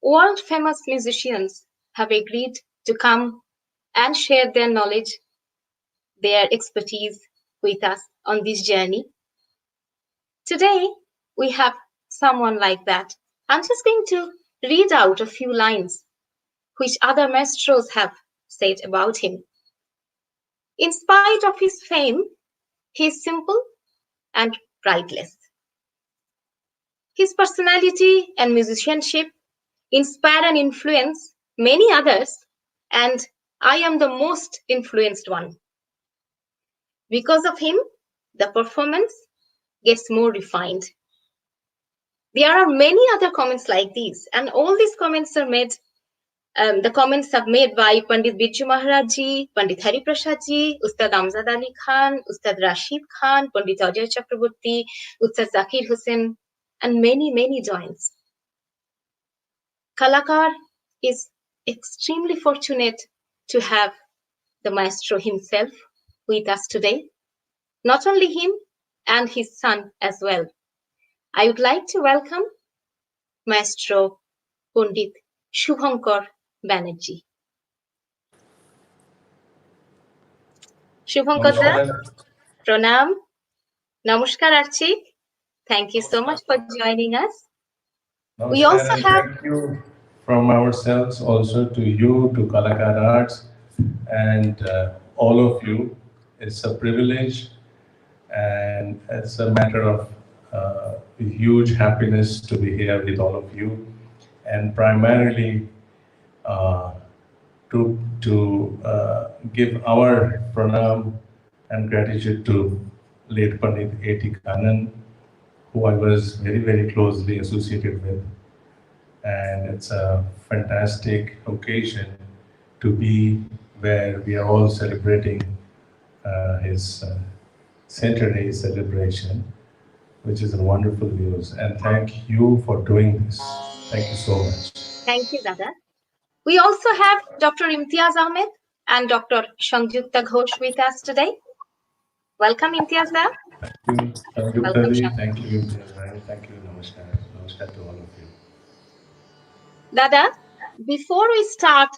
world-famous musicians have agreed to come and share their knowledge, their expertise with us on this journey. Today, we have someone like that. I'm just going to read out a few lines which other maestros have said about him. In spite of his fame, he is simple and prideless. His personality and musicianship inspire and influence many others, and I am the most influenced one. Because of him, the performance gets more refined. There are many other comments like these, and all these comments are made. The comments are made by Pandit Birju Maharaj Ji, Pandit Hari Prasad Ji, Ustad Amjad Ali Khan, Ustad Rashid Khan, Pandit Ajay Chakraborty, Ustad Zakir Hussain, and many joins. Kalakar is extremely fortunate to have the maestro himself with us today. Not only him and his son as well. I would like to welcome Maestro Pandit Subhankar Banerjee. Subhankar da, pranam, namaskar Archik. Thank you so much for joining us. Namaskar, we also have thank you from ourselves also to you, to Kalakar Arts, and all of you. It's a privilege and it's a matter of huge happiness to be here with all of you, and primarily to give our pranam and gratitude to late Pandit A Kanan, who I was very closely associated with. And it's a fantastic occasion to be where we are all celebrating his centenary celebration, which is a wonderful news. And thank you for doing this. Thank you so much. Thank you, Dada. We also have Dr. Imtiaz Ahmed and Dr. Sangyukta Ghosh with us today. Welcome, Imtiaz Da. Thank you, Sangyukta. Thank you, Imtiaz. Thank you, Namaskar. Namaskar to all of you. Dada, before we start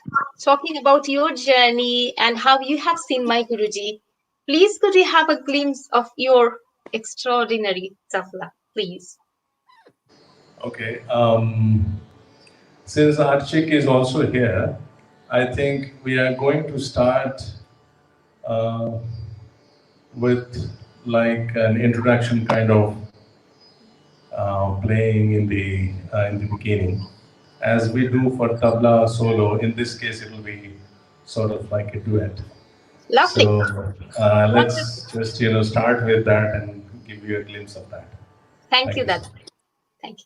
talking about your journey and how you have seen my Guruji, please could we have a glimpse of your extraordinary tabla, please? Okay. Since Archik is also here, I think we are going to start with like an introduction kind of playing in the beginning, as we do for tabla solo. In this case, it will be sort of like a duet. Lovely. So let's just start with that and give you a glimpse of that. Thank you, Dada. Thank you.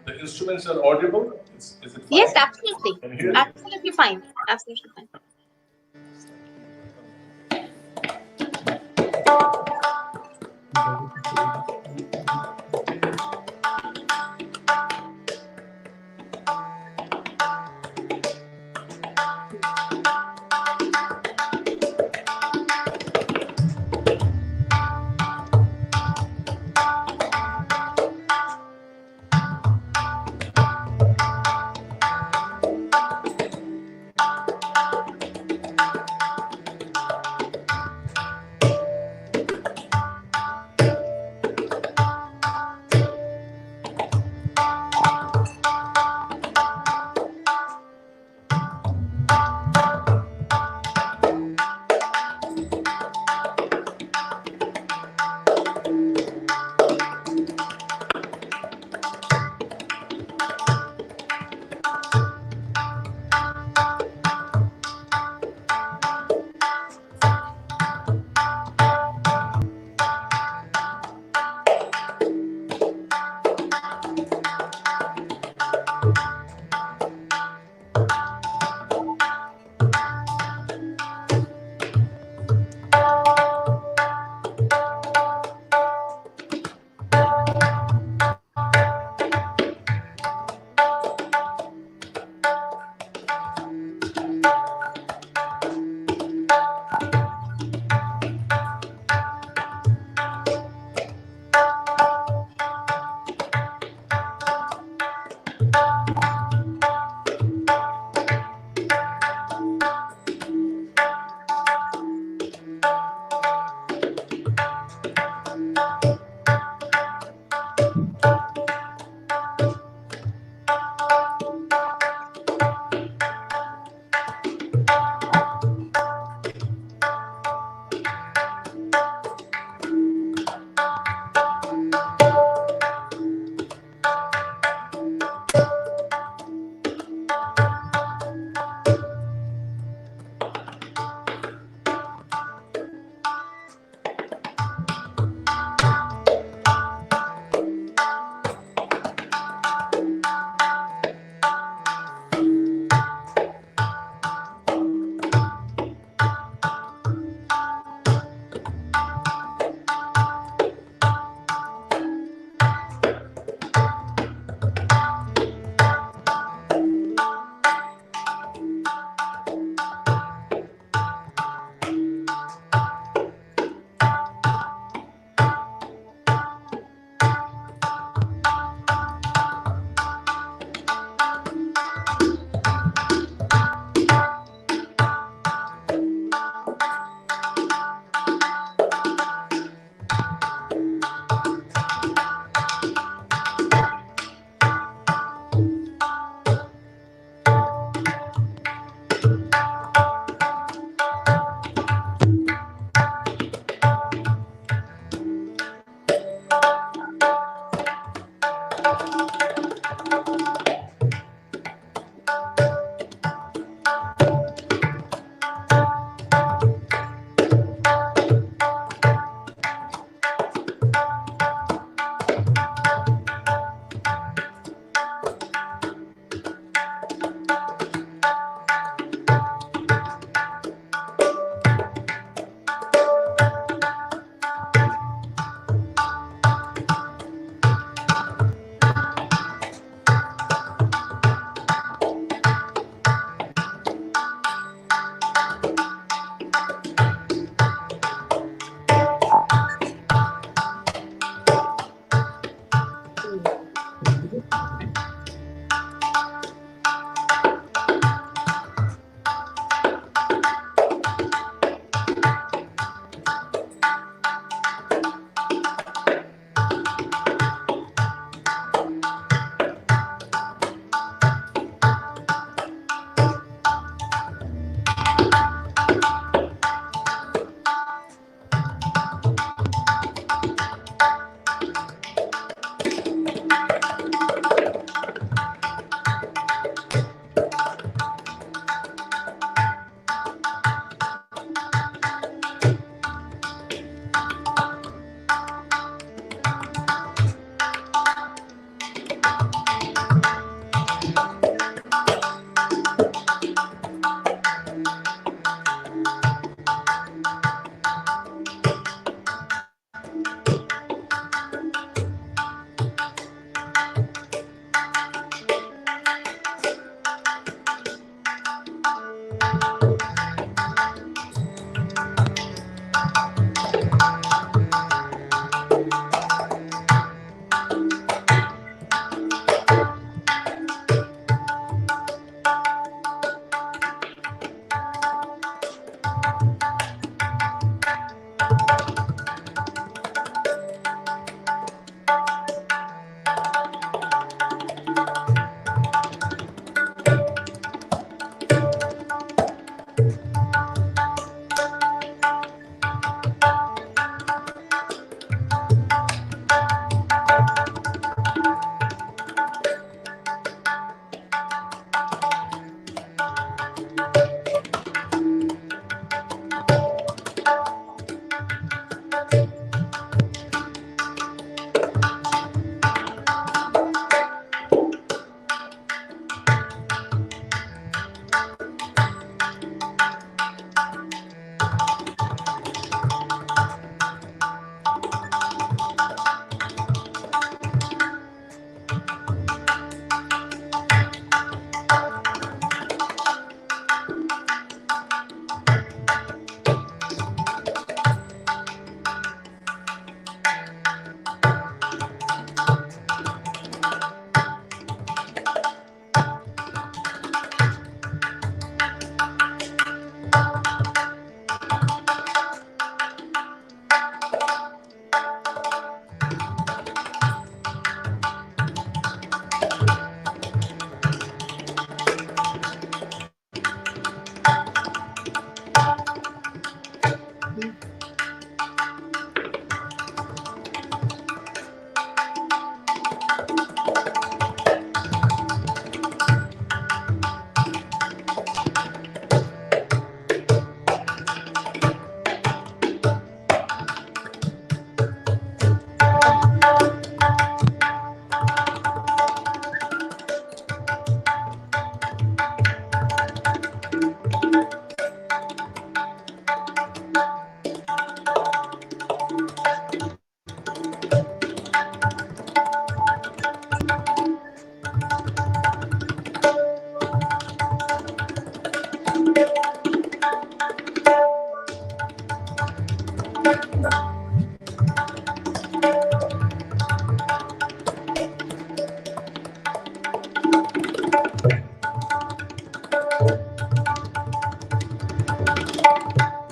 The instruments are audible? Is it fine? Yes, absolutely. Absolutely fine. Absolutely fine.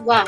Wow.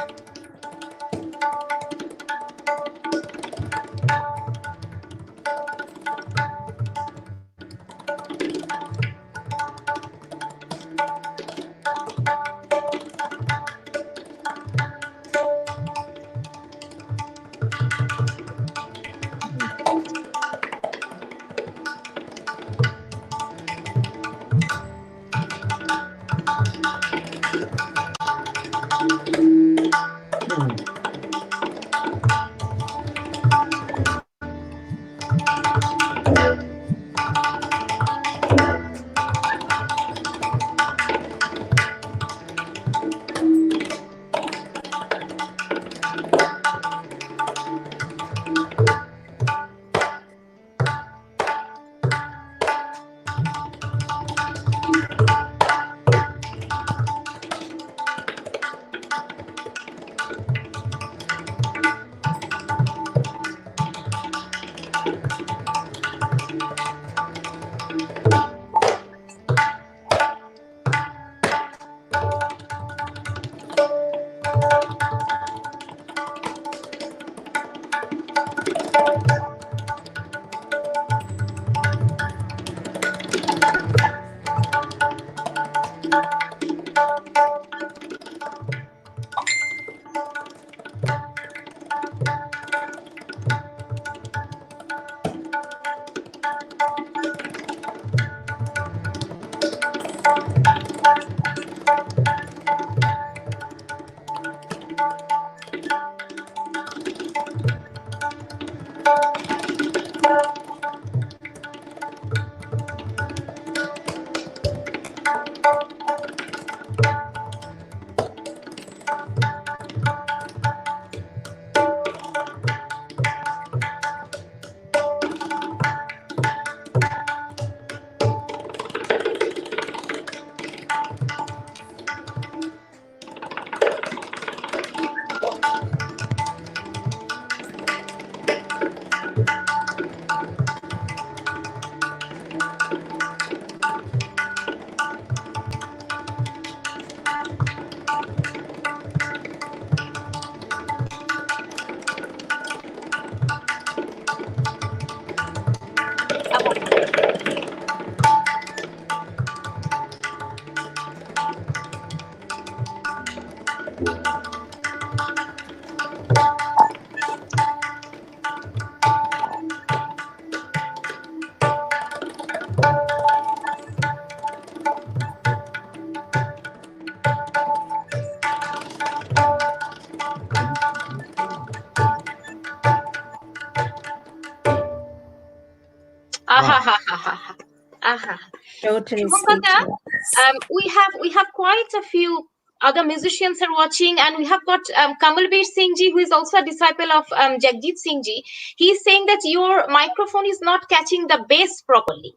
Aha, ha, ha, ha, ha. Aha. Totally Subhankar, speechless. we have quite a few other musicians are watching, and we have got Kamalbir Singh ji, who is also a disciple of Jagjit Singh ji. He is saying that your microphone is not catching the bass properly.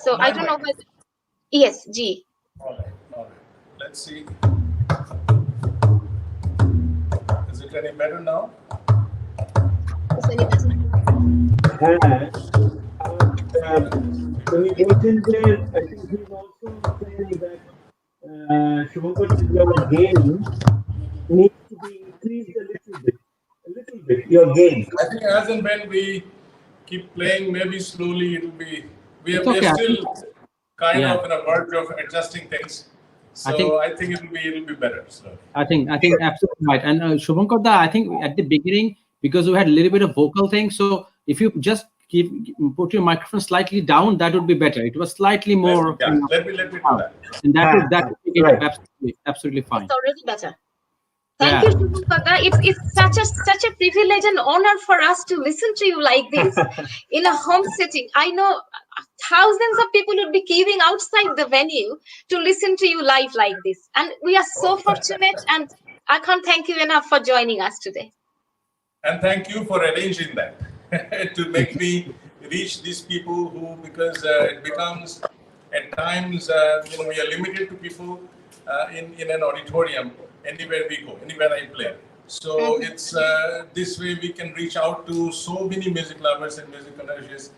So I don't know whether. Yes, ji. All right. Let's see. Is it any better now? Is any better? When you go in there, I think he's also saying that Subhankar, your gain needs to be increased a little bit, your gain. I think as and when we keep playing, maybe slowly it'll be. We are still kind of in a verge of adjusting things. So I think it'll be better. So I think absolutely right. And Subhankar, I think at the beginning, because we had a little bit of vocal thing, so if you just put your microphone slightly down, that would be better. It was slightly more. let me do that. And that would make it absolutely fine. It's already better. Thank you, Subhankar. It's such a privilege and honor for us to listen to you like this in a home setting. I know thousands of people would be queuing outside the venue to listen to you live like this, and we are so fortunate. And I can't thank you enough for joining us today. And thank you for arranging that to make me reach these people who, because it becomes at times we are limited to people in an auditorium anywhere we go, anywhere I play. So it's this way we can reach out to so many music lovers and music connoisseurs.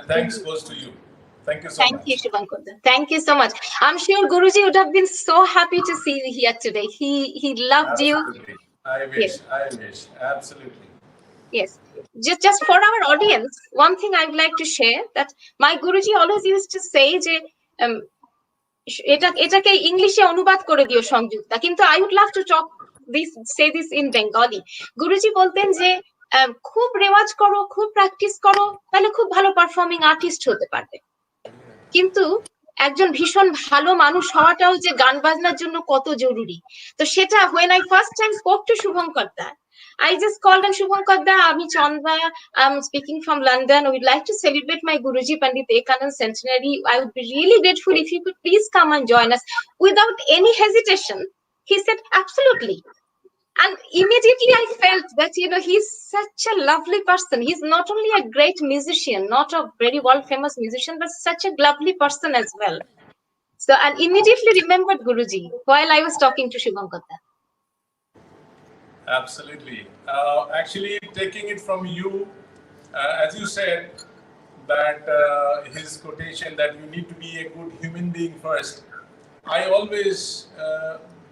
Thanks goes to you. Thank you so Thank much. you, Subhankar. Thank you so much. I'm sure Guruji would have been so happy to see you here today. He loved you. Absolutely. I Yes. wish. Absolutely. Yes. Just for our audience, one thing I would like to share that my Guruji always used to say যে এটাকে ইংলিশে অনুবাদ করে দিও সংযুক্তা, কিন্তু I would love to say this in Bengali. গুরুজি বলতেন যে খুব রেওয়াজ করো, খুব প্র্যাকটিস করো, তাহলে খুব ভালো পারফর্মিং আর্টিস্ট হতে পারবে। কিন্তু একজন ভীষণ ভালো মানুষ হওয়াটাও যে গান বাজনার জন্য কত জরুরি, তো সেটা when I first time spoke to Subhankar da, I just called him, Subhankar da, আমি Chandra, I'm speaking from London, we'd like to celebrate my Guruji Pandit A Kanan Centenary. I would be really grateful if you could please come and join us. Without any hesitation, he said absolutely. And immediately I felt that, he's such a lovely person. He's not only a great musician, not a very world famous musician, but such a lovely person as well. So I immediately remembered Guruji while I was talking to Subhankar. Absolutely. Actually, taking it from you, as you said, that his quotation that you need to be a good human being first. I always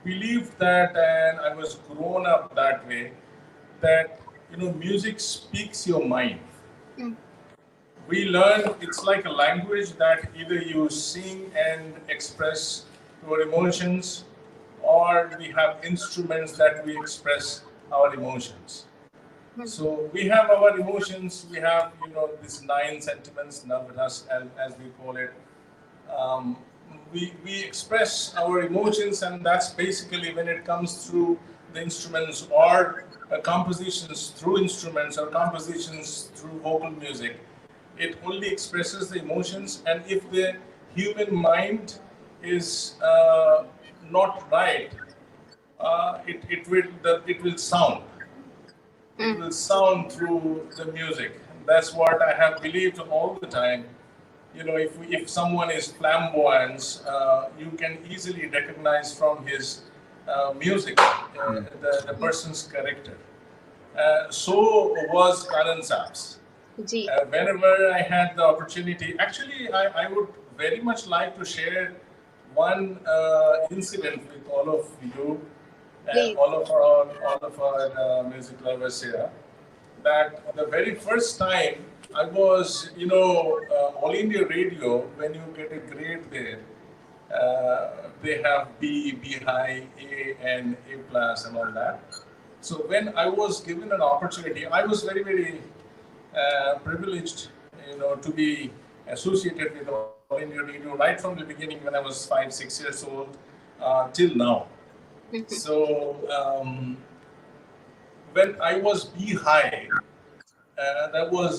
believed that, and I was grown up that way, that music speaks your mind. We learn, it's like a language that either you sing and express your emotions, or we have instruments that we express our emotions. So we have our emotions, we have these 9 sentiments, navadas, as we call it. We express our emotions, and that's basically when it comes through the instruments or compositions through instruments or compositions through vocal music. It only expresses the emotions, and if the human mind is not right, it will sound. It will sound through the music. That's what I have believed all the time. If someone is flamboyant, you can easily recognize from his music the person's character. So was Kanan Saab's. Whenever I had the opportunity, actually, I would very much like to share one incident with all of you, all of our music lovers here. That the very first time I was, All India Radio, when you get a grade there, they have B high, A, and A plus, and all that. So when I was given an opportunity, I was very, very privileged, to be associated with All India Radio right from the beginning when I was 5-6 years old till now. So when I was B high, that was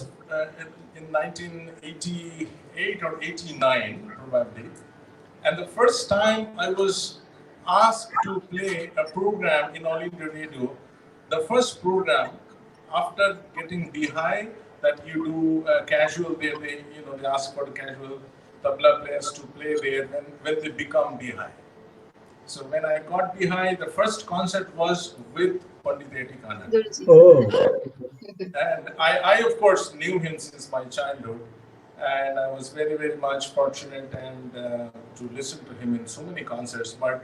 in 1988 or 89 probably, and the first time I was asked to play a program in All India Radio, the first program after getting B high, that you do casual there, they ask for the casual tabla players to play there when they become B high. So when I got B high, the first concert was with Pandit A Kanan. Oh. And I of course knew him since my childhood, and I was very, very much fortunate and to listen to him in so many concerts. But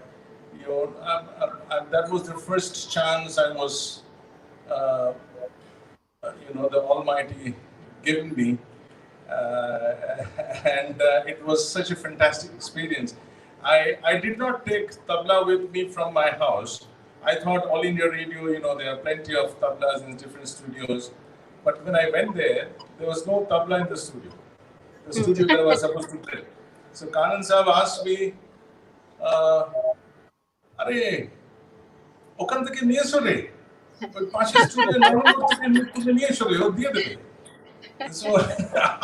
that was the first chance I was, the Almighty given me, and it was such a fantastic experience. I did not take tabla with me from my house. I thought All India Radio, there are plenty of tablas in different studios. But when I went there was no tabla in the studio. The studio that I was supposed to play. So Kanan Saab asked me, "Are, okan theke niye sore? Oy pache studio number theke niye sore? O diye debe." So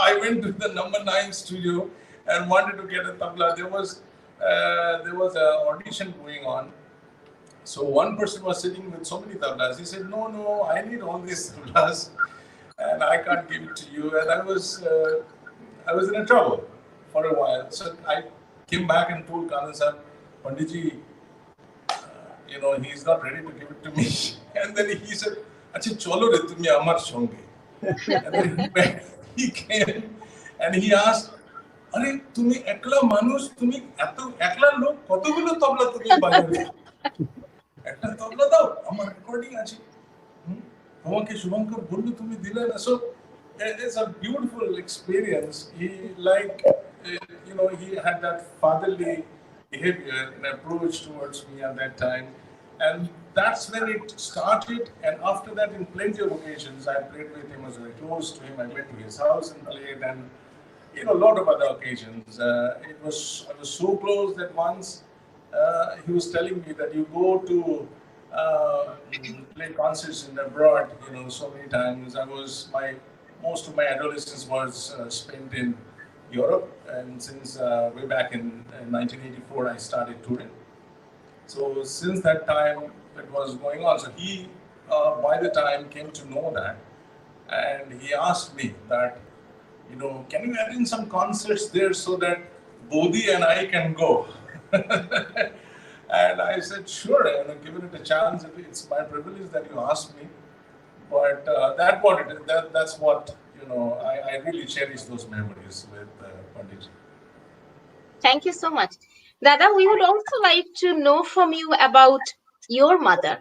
I went to the number 9 studio and wanted to get a tabla. There was an audition going on. So one person was sitting with so many tablas. He said, no, I need all these tablas and I can't give it to you. And I was in a trouble for a while. So I came back and told Kanan Saab, Panditji, he's not ready to give it to me. And then he said, "Acha cholo re tumi amar songe." And then he came and he asked, "Are tumi ekla manush, tumi eto ekla lok কতগুলো তবলা তুমি বাজাবে? একটা তবলা দাও, আমার recording আছে। তোমাকে শুভঙ্কর বলল তুমি দিলে না।" So it's a beautiful experience. He he had that fatherly behavior and approach towards me at that time. And that's when it started. And after that, in plenty of occasions, I played with him, was very close to him. I went to his house and played, and a lot of other occasions. I was so close that once he was telling me that you go to play concerts in abroad, so many times. Most of my adolescence was spent in Europe, and since way back in 1984, I started touring. So since that time, it was going on. So he, by the time, came to know that, and he asked me that, can you add in some concerts there so that Bodhi and I can go? And I said, sure, given it a chance, it's my privilege that you asked me. But that's what, I really cherish those memories with Pandit. Thank you so much. Dada, we would also like to know from you about your mother,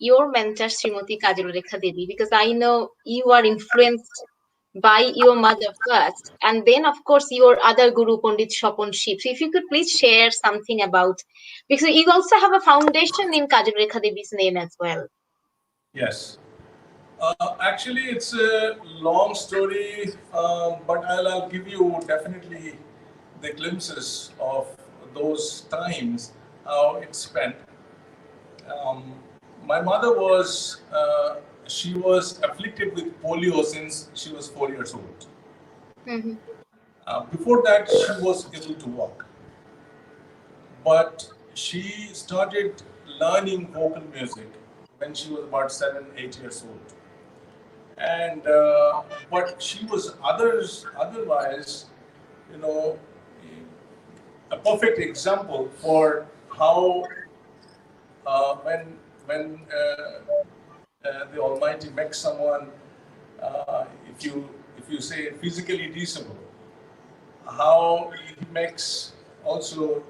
your mentor, Srimati Kajal Rekha Devi, because I know you are influenced by your mother first, and then, of course, your other guru, Pandit Shapon Ship. So if you could please share something about, because you also have a foundation in Kajal Rekha Devi's name as well. Yes. Actually, it's a long story, but I'll give you definitely the glimpses of those times, how it spent. My mother she was afflicted with polio since she was 4 years old. Mm-hmm. Before that, she was able to walk. But she started learning vocal music when she was about 7, 8 years old. And but she was otherwise, a perfect example for how when the Almighty makes someone, if you say physically disabled, how He makes also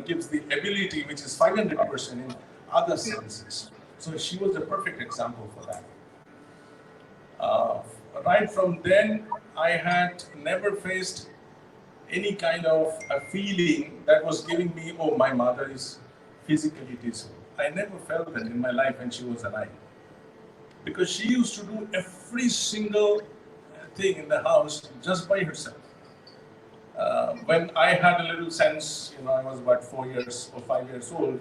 gives the ability which is 500% in other senses. So she was a perfect example for that. Right from then, I had never faced any kind of a feeling that was giving me, oh, my mother is physically disabled. I never felt that in my life when she was alive. Because she used to do every single thing in the house just by herself. When I had a little sense, I was about 4 years or 5 years old,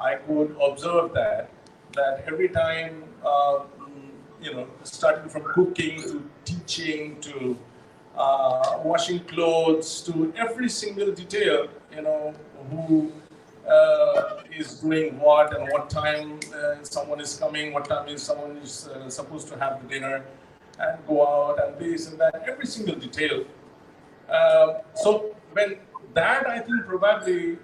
I could observe that every time, starting from cooking to teaching to washing clothes to every single detail, who is doing what and what time someone is coming, what time is someone is supposed to have the dinner and go out and this and that, every single detail. So when that, I think, probably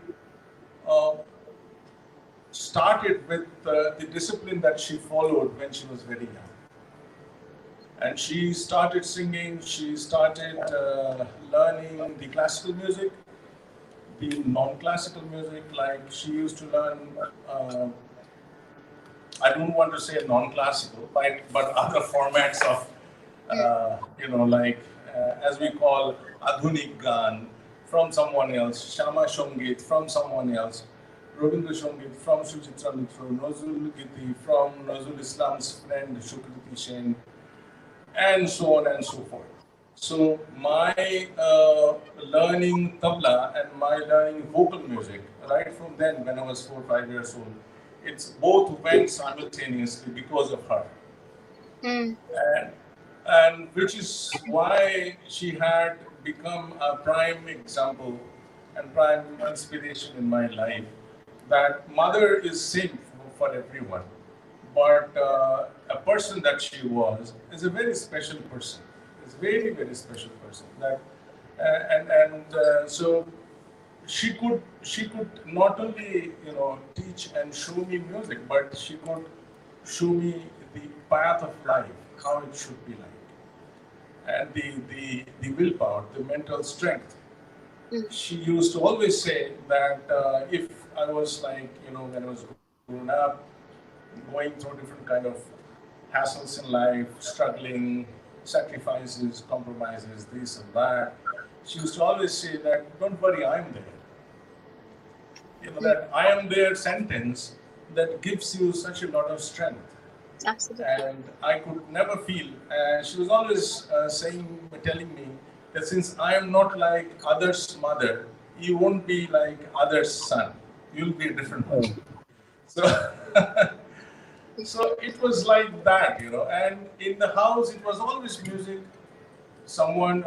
started with the discipline that she followed when she was very young. And she started singing, she started learning the classical music, the non-classical music, like she used to learn, I don't want to say non-classical, but other formats of, as we call Adhunik Gan from someone else, Shama Shongit from someone else, Rabindra Shongit from Suchitra Mitra, Nazrul Giti from Nazrul Islam's friend Shukriti Sen, and so on and so forth. So my learning tabla and my learning vocal music, right from then, when I was 4 or 5 years old, it's both went simultaneously because of her. And which is why she had become a prime example and prime inspiration in my life. That mother is same for everyone. But a person that she was is a very special person. It's a very, very special person. So she could not only teach and show me music, but she could show me the path of life, how it should be like, and the willpower, the mental strength. She used to always say that if I was like, when I was growing up, going through different kind of hassles in life, struggling, sacrifices, compromises, this and that, she used to always say that, don't worry, I'm there. That I am there sentence that gives you such a lot of strength. Absolutely. And I could never feel, and she was always telling me that since I am not like others' mother, you won't be like others' son. You'll be a different one. So, so it was like that, and in the house it was always music. Someone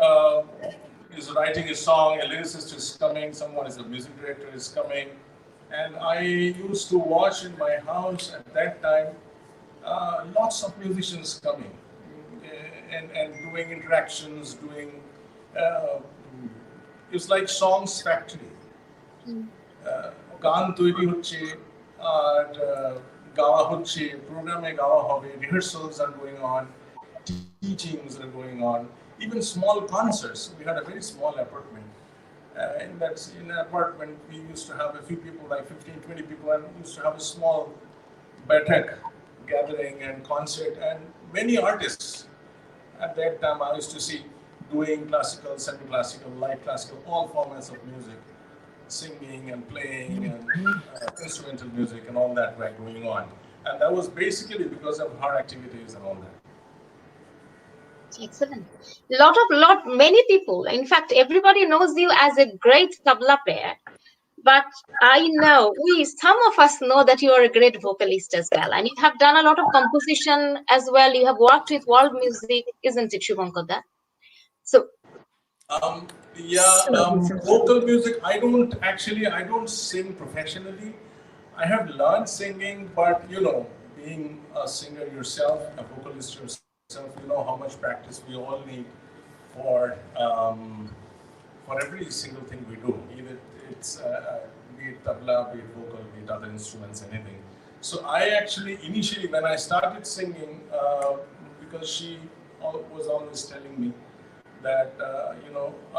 is writing a song, a lyricist is coming, someone is a music director is coming, and I used to watch in my house at that time lots of musicians coming and doing interactions, doing it's like songs factory. গান তৈরি হচ্ছে আর গাওয়া হচ্ছে, প্রোগ্রামে গাওয়া হবে, rehearsals are going on, teachings are going on, even small concerts. We had a very small apartment. In an apartment, we used to have a few people, like 15, 20 people, and we used to have a small batak gathering and concert, and many artists. At that time, I used to see doing classical, semi-classical, light classical, all formats of music, singing and playing and instrumental music and all that were going on. And that was basically because of her activities and all that. Excellent. Many people, in fact, everybody knows you as a great tabla player. But I know, some of us know that you are a great vocalist as well. And you have done a lot of composition as well. You have worked with world music, isn't it, Subhankar? So, vocal music, I don't sing professionally. I have learned singing, but being a singer yourself, a vocalist yourself, you know how much practice we all need for every single thing we do. Either it's be it tabla, be it vocal, be it other instruments, anything. So I actually, initially when I started singing, because she was always telling me that,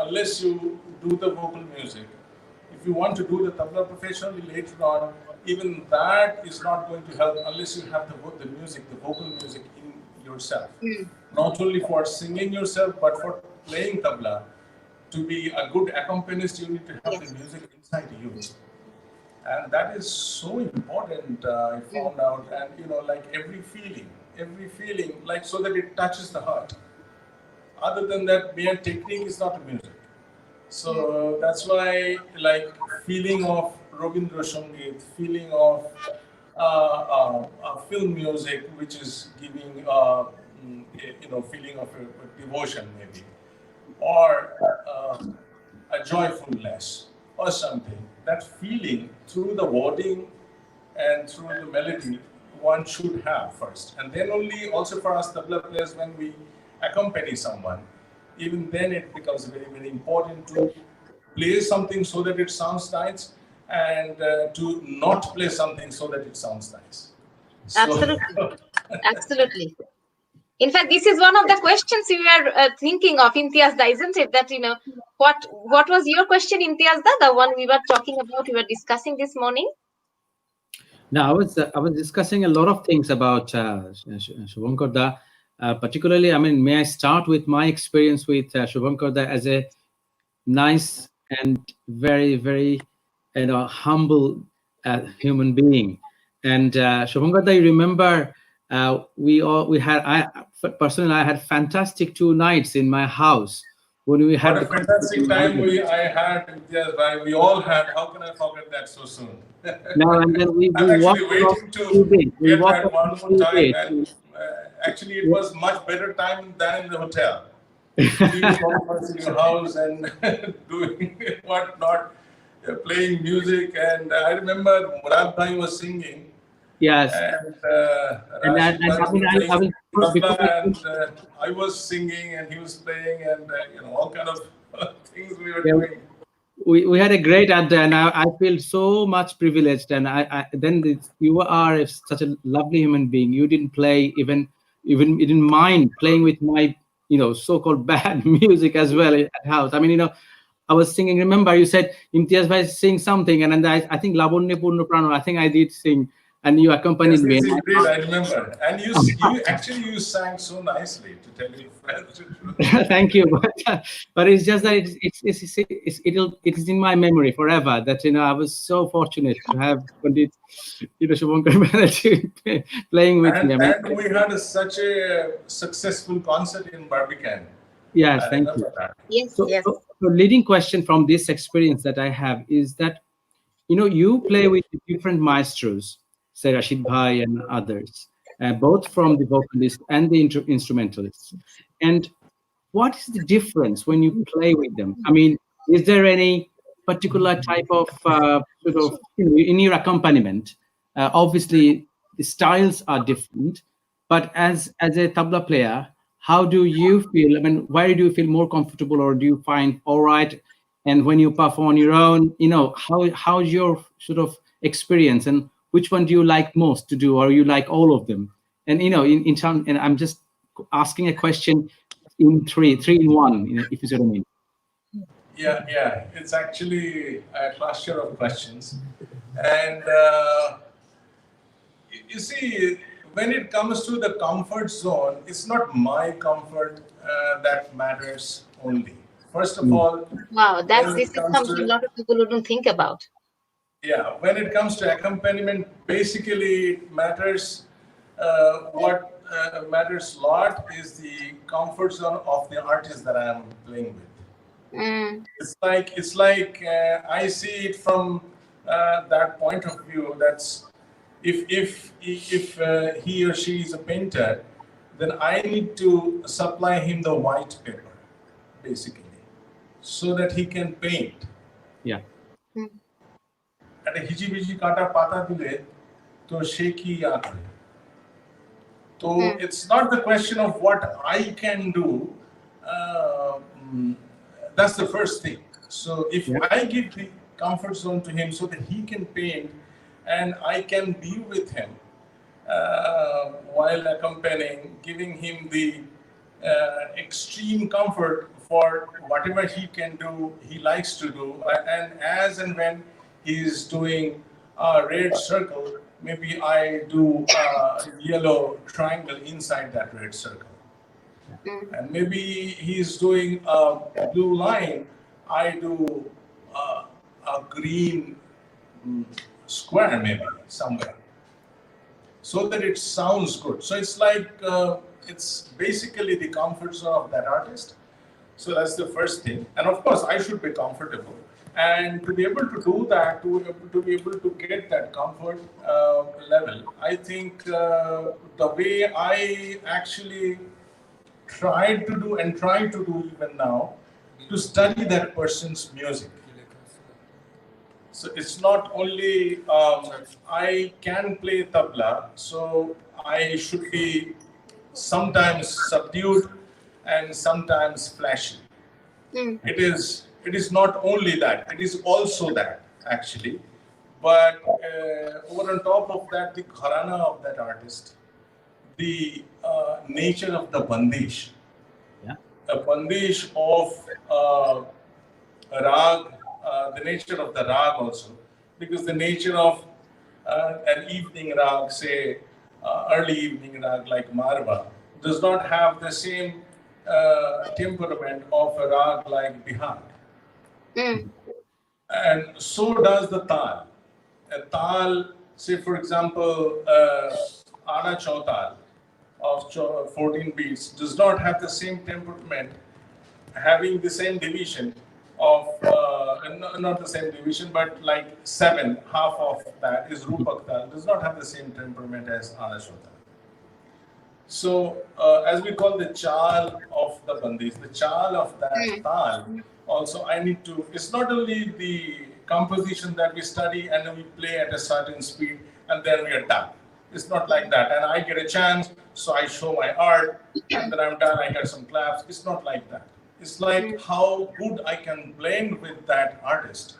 unless you do the vocal music, if you want to do the tabla professionally later on, even that is not going to help unless you have the music, the vocal music in yourself. Not only for singing yourself, but for playing tabla. To be a good accompanist, you need to have the music inside you. And that is so important, I found out. And, like every feeling, like so that it touches the heart. Other than that, mere technique is not a music. So that's why, like, feeling of Rabindra Sangeet, feeling of film music, which is giving, feeling of a devotion maybe, or a joyfulness or something. That feeling through the wording and through the melody, one should have first. And then only, also for us tabla players, when we accompany someone, even then it becomes very, very important to play something so that it sounds nice, and to not play something so that it sounds nice. Absolutely. In fact, this is one of the questions we are thinking of, Imtiaz Da, isn't it? That, what was your question, Imtiaz Da, the one we were talking about, we were discussing this morning? No, I was discussing a lot of things about Subhankar Da. Particularly, may I start with my experience with Subhankar Da as a nice and very, very, humble human being. And Subhankar Da, you remember, I had fantastic 2 nights in my house when we had a fantastic time I had. Yes, we all had. How can I forget that so soon? No, and then I'm actually waiting to get that one more time. And, actually, it was much better time than in the hotel. Being in your house and doing whatnot, playing music. And I remember Murad Bhai was singing. Yes. I was singing and he was playing, and all kind of things we were doing. we had a great adda, and I feel so much privileged. And you are such a lovely human being. You didn't play even you didn't mind playing with my so-called bad music as well at house. I mean, I was singing. Remember, you said Imtiaz bhai sing something, and then I think Lavanya Purna Prano. I think I did sing, and you accompanied Yes, me. yes, And indeed, I remember. And you sang so nicely, to tell you the truth. thank you, but it's just that it is in my memory forever. That I was so fortunate to have Pandit, Subhankar Banerjee playing with me. I mean, And we had such a successful concert in Barbican. yes, I thank you. remember that. Yes, So, yes. so leading question from this experience that I have is that you play with different maestros, say Rashid Bhai and others, both from the vocalists and the instrumentalists. And what is the difference when you play with them? I mean, is there any particular type of sort of in your accompaniment? Obviously, the styles are different, but as a tabla player, how do you feel? I mean, why do you feel more comfortable, or do you find all right? And when you perform on your own, how's your sort of experience, and which one do you like most to do, or you like all of them? And in turn, and I'm just asking a question in three in one, if you see what I mean. Yeah. It's actually a cluster of questions. And you see, when it comes to the comfort zone, it's not my comfort that matters only. First of Mm. all, Wow, when this it is comes something a to lot of people wouldn't think about. when it comes to accompaniment, basically it matters. What matters a lot is the comfort zone of the artist that I am playing with. Mm, It's like I see it from that point of view. That's if he or she is a painter, then I need to supply him the white paper, basically, so that he can paint. Yeah. mm, একটা হিজিবিজি কাটা পাতা দিলে তো সে কি আঁকবে? So mm, it's not the question of what I can do. Uh, mm, that's the first thing. So if Yeah. I give the comfort zone to him so that he can paint and I can be with him while accompanying, giving him the extreme comfort for whatever he can do, he likes to do, and as and when he is doing a red circle, maybe I do a yellow triangle inside that red circle. mm, And maybe he's doing a blue line, I do a green square maybe somewhere, so that it sounds good. So it's like it's basically the comfort zone of that artist. So that's the first thing. And of course, I should be comfortable. And to be able to do that, to be able to get that comfort level, I think the way I actually tried to do and try to do even now, to study that person's music. So it's not only I can play tabla, so I should be sometimes subdued and sometimes flashy. mm, It is not only that, it is also that actually. But over on top of that, the gharana of that artist, the nature of the bandish, Yeah. a bandish of rag, the nature of the rag also, because the nature of an evening rag, say early evening rag like Marwa, does not have the same temperament of a rag like Bihar. mm, And so does the tal. A tal, say for example, Ana Chautal of 14 beats does not have the same temperament, having the same division of, not the same division, but like 7, half of that is Rupak tal, does not have the same temperament as Ana Chautal. So, as we call the chal of the bandis, the chal of that mm, tal, also I need to, it's not only the composition that we study and we play at a certain speed and then we are done. It's not like that. And I get a chance, so I show my art, and then I'm done, I get some claps. It's not like that. It's like how good I can blend with that artist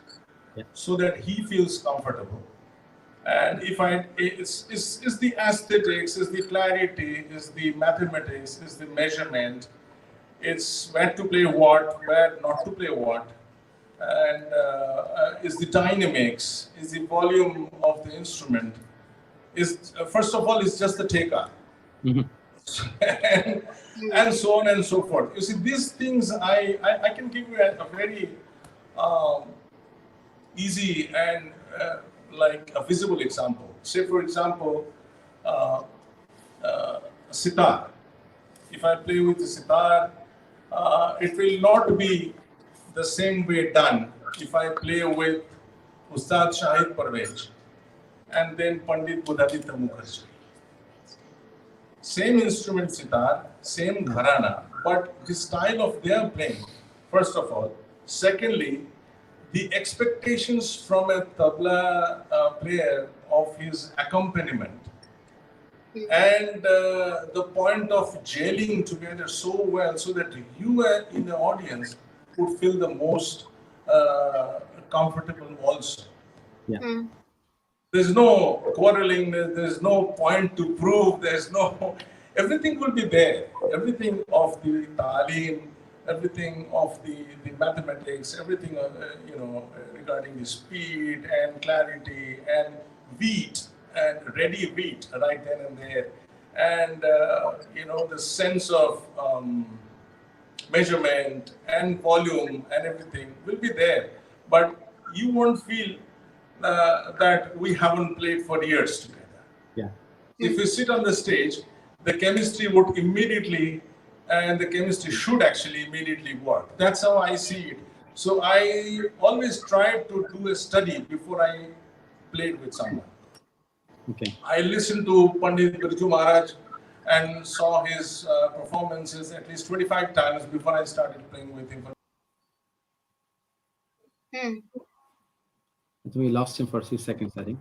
so that he feels comfortable. And if it's the aesthetics, it's the clarity, it's the mathematics, it's the measurement, it's where to play what, where not to play what, and is the dynamics, is the volume of the instrument. Is first of all, it's just the taker, and so on and so forth. You see, these things I can give you a very easy and like a visible example. Say, for example, sitar. If I play with the sitar, it will not be the same way done if I play with Ustad Shahid Parvez and then Pandit Budadita Mukherjee. Same instrument sitar, same gharana, but the style of their playing, first of all. Secondly, the expectations from a tabla player of his accompaniment and the point of gelling together so well so that you in the audience would feel the most comfortable also. Yeah. There's no quarreling, there's no point to prove, there's no, everything will be there. Everything of the talim, everything of the mathematics, everything regarding the speed and clarity and beat and ready beat right then and there, and the sense of measurement and volume and everything will be there, but you won't feel that we haven't played for years together. Yeah. If we sit on the stage, the chemistry would immediately, and the chemistry should actually immediately work. That's how I see it. So I always try to do a study before I played with someone. Okay. I listened to Pandit Birju Maharaj and saw his performances at least 25 times before I started playing with him. We lost him for a few seconds, I think.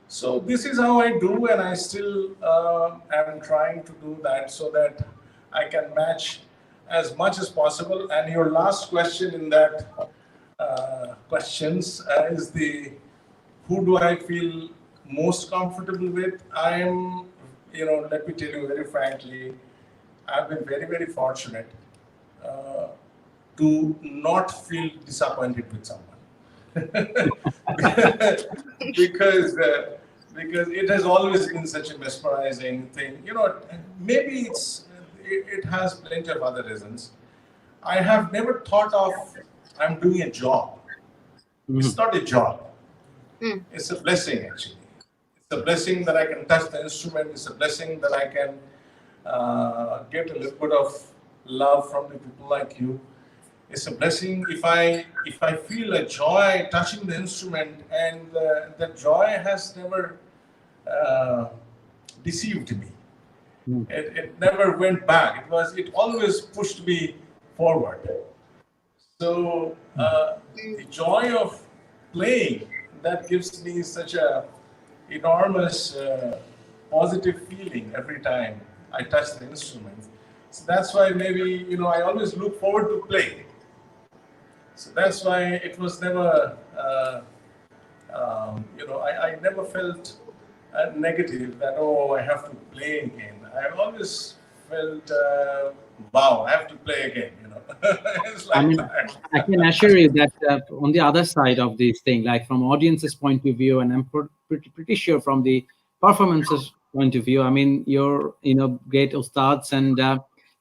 So this is how I do, and I still am trying to do that so that I can match as much as possible. And your last question in that questions is the who do I feel most comfortable with? I'm, let me tell you very frankly, I've been very, very fortunate to not feel disappointed with someone. because it has always been such a mesmerizing thing. Maybe it has plenty of other reasons. I have never thought of I'm doing a job. It's not a job. It's a blessing, actually. It's a blessing that I can touch the instrument. It's a blessing that I can get a little bit of love from the people like you. It's a blessing if I feel a joy touching the instrument, and that joy has never deceived me. It never went back. It always pushed me forward. So the joy of playing, that gives me such a enormous positive feeling every time I touch the instrument. So that's why maybe I always look forward to playing. So that's why it was never, I never felt negative that, I have to play again. I always felt, wow, I have to play again, It's like that. I can assure you that on the other side of this thing, like from audience's point of view, and I'm pretty sure from the performances point of view, you're, great ustads, and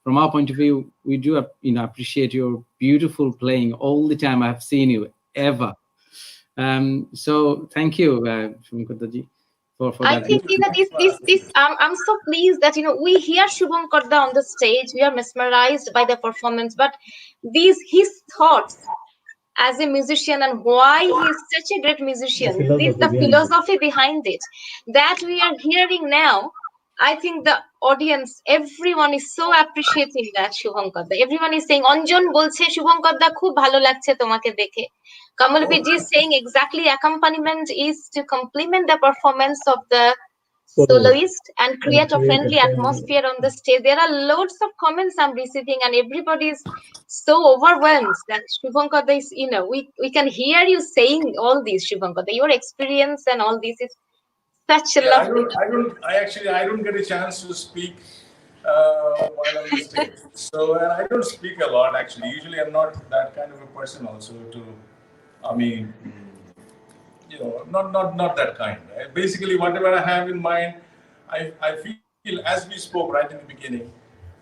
from our point of view, we do, appreciate your beautiful playing all the time. I've seen you ever. So thank you, Subhankar for I that. think this I'm so pleased that we hear Subhankar on the stage. We are mesmerized by the performance, but his thoughts as a musician and why he is such a great musician, the philosophy behind it, that we are hearing now. I think the audience, everyone is so appreciating that Subhankar. Everyone is saying, Anjan bolche Subhankar da khub bhalo lagche tomake dekhe. Kamalbiji is saying exactly accompaniment is to complement the performance of the soloist and create a friendly atmosphere on the stage. There are loads of comments I'm receiving, and everybody is so overwhelmed that Subhankar is, we can hear you saying all these, Subhankar. Your experience and all this is such a Yeah, lovely. I don't get a chance to speak while on the stage. So, and I don't speak a lot actually. Usually, I'm not that kind of a person. Also, I mean, not that kind. Right? Basically, whatever I have in mind, I feel as we spoke right in the beginning,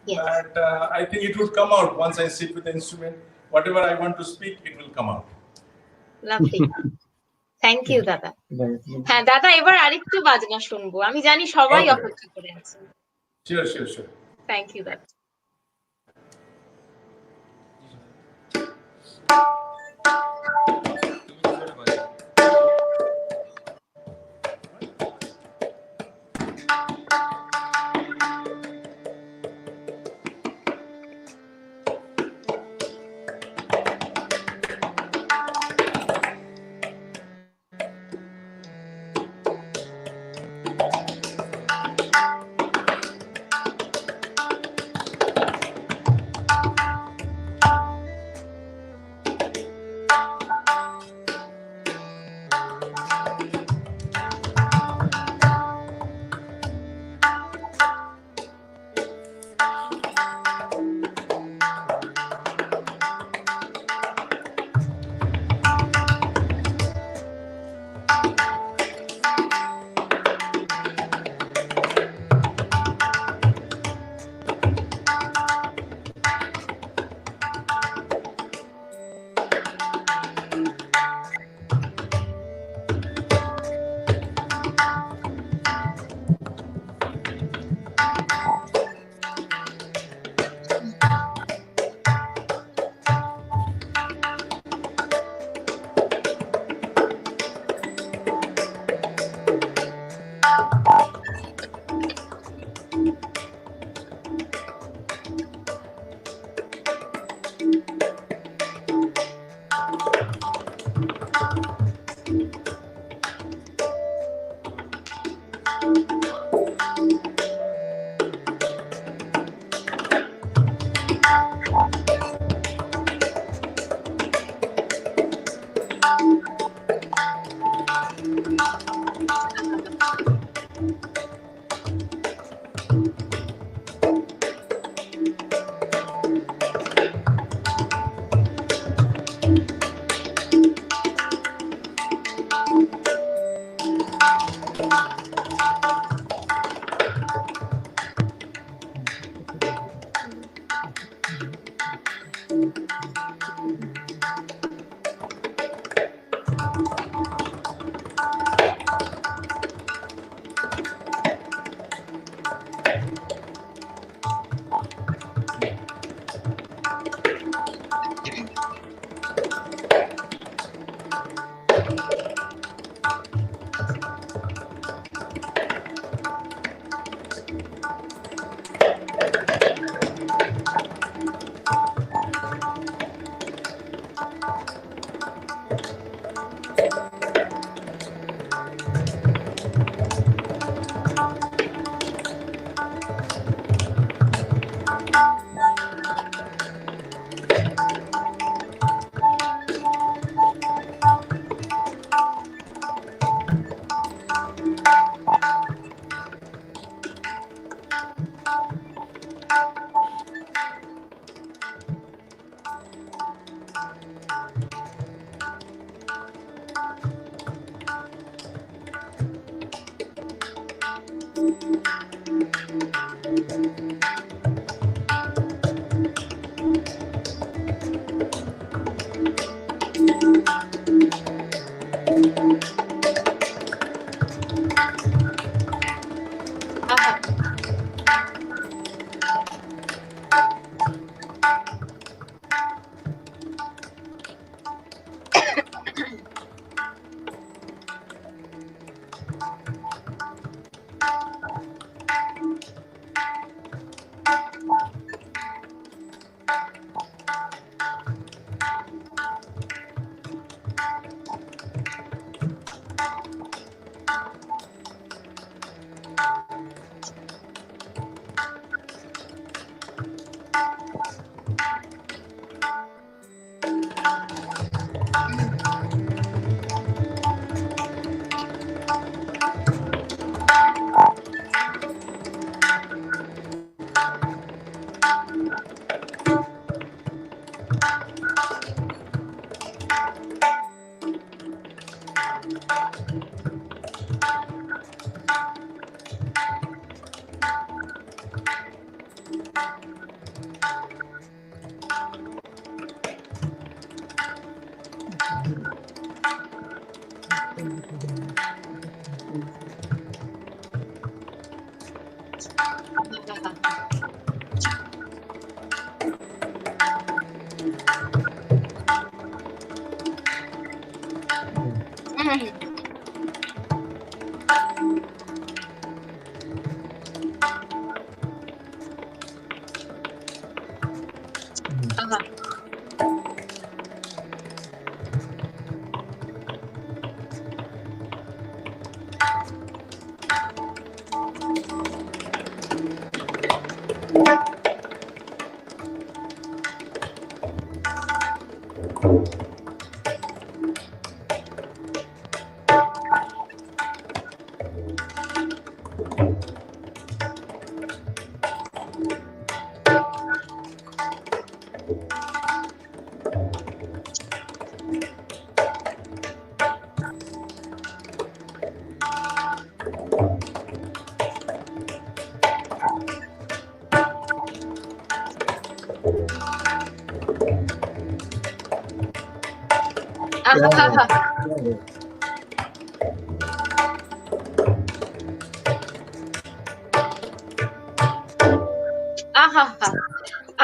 Yes. that I think it would come out once I sit with the instrument. Whatever I want to speak, it will come out. Lovely. Thank you দাদা। হ্যাঁ দাদা, এবার আরেকটু বাজনা শুনবো, আমি জানি সবাই Okay. অপেক্ষা করে আছে। Sure. থ্যাংক ইউ দাদা।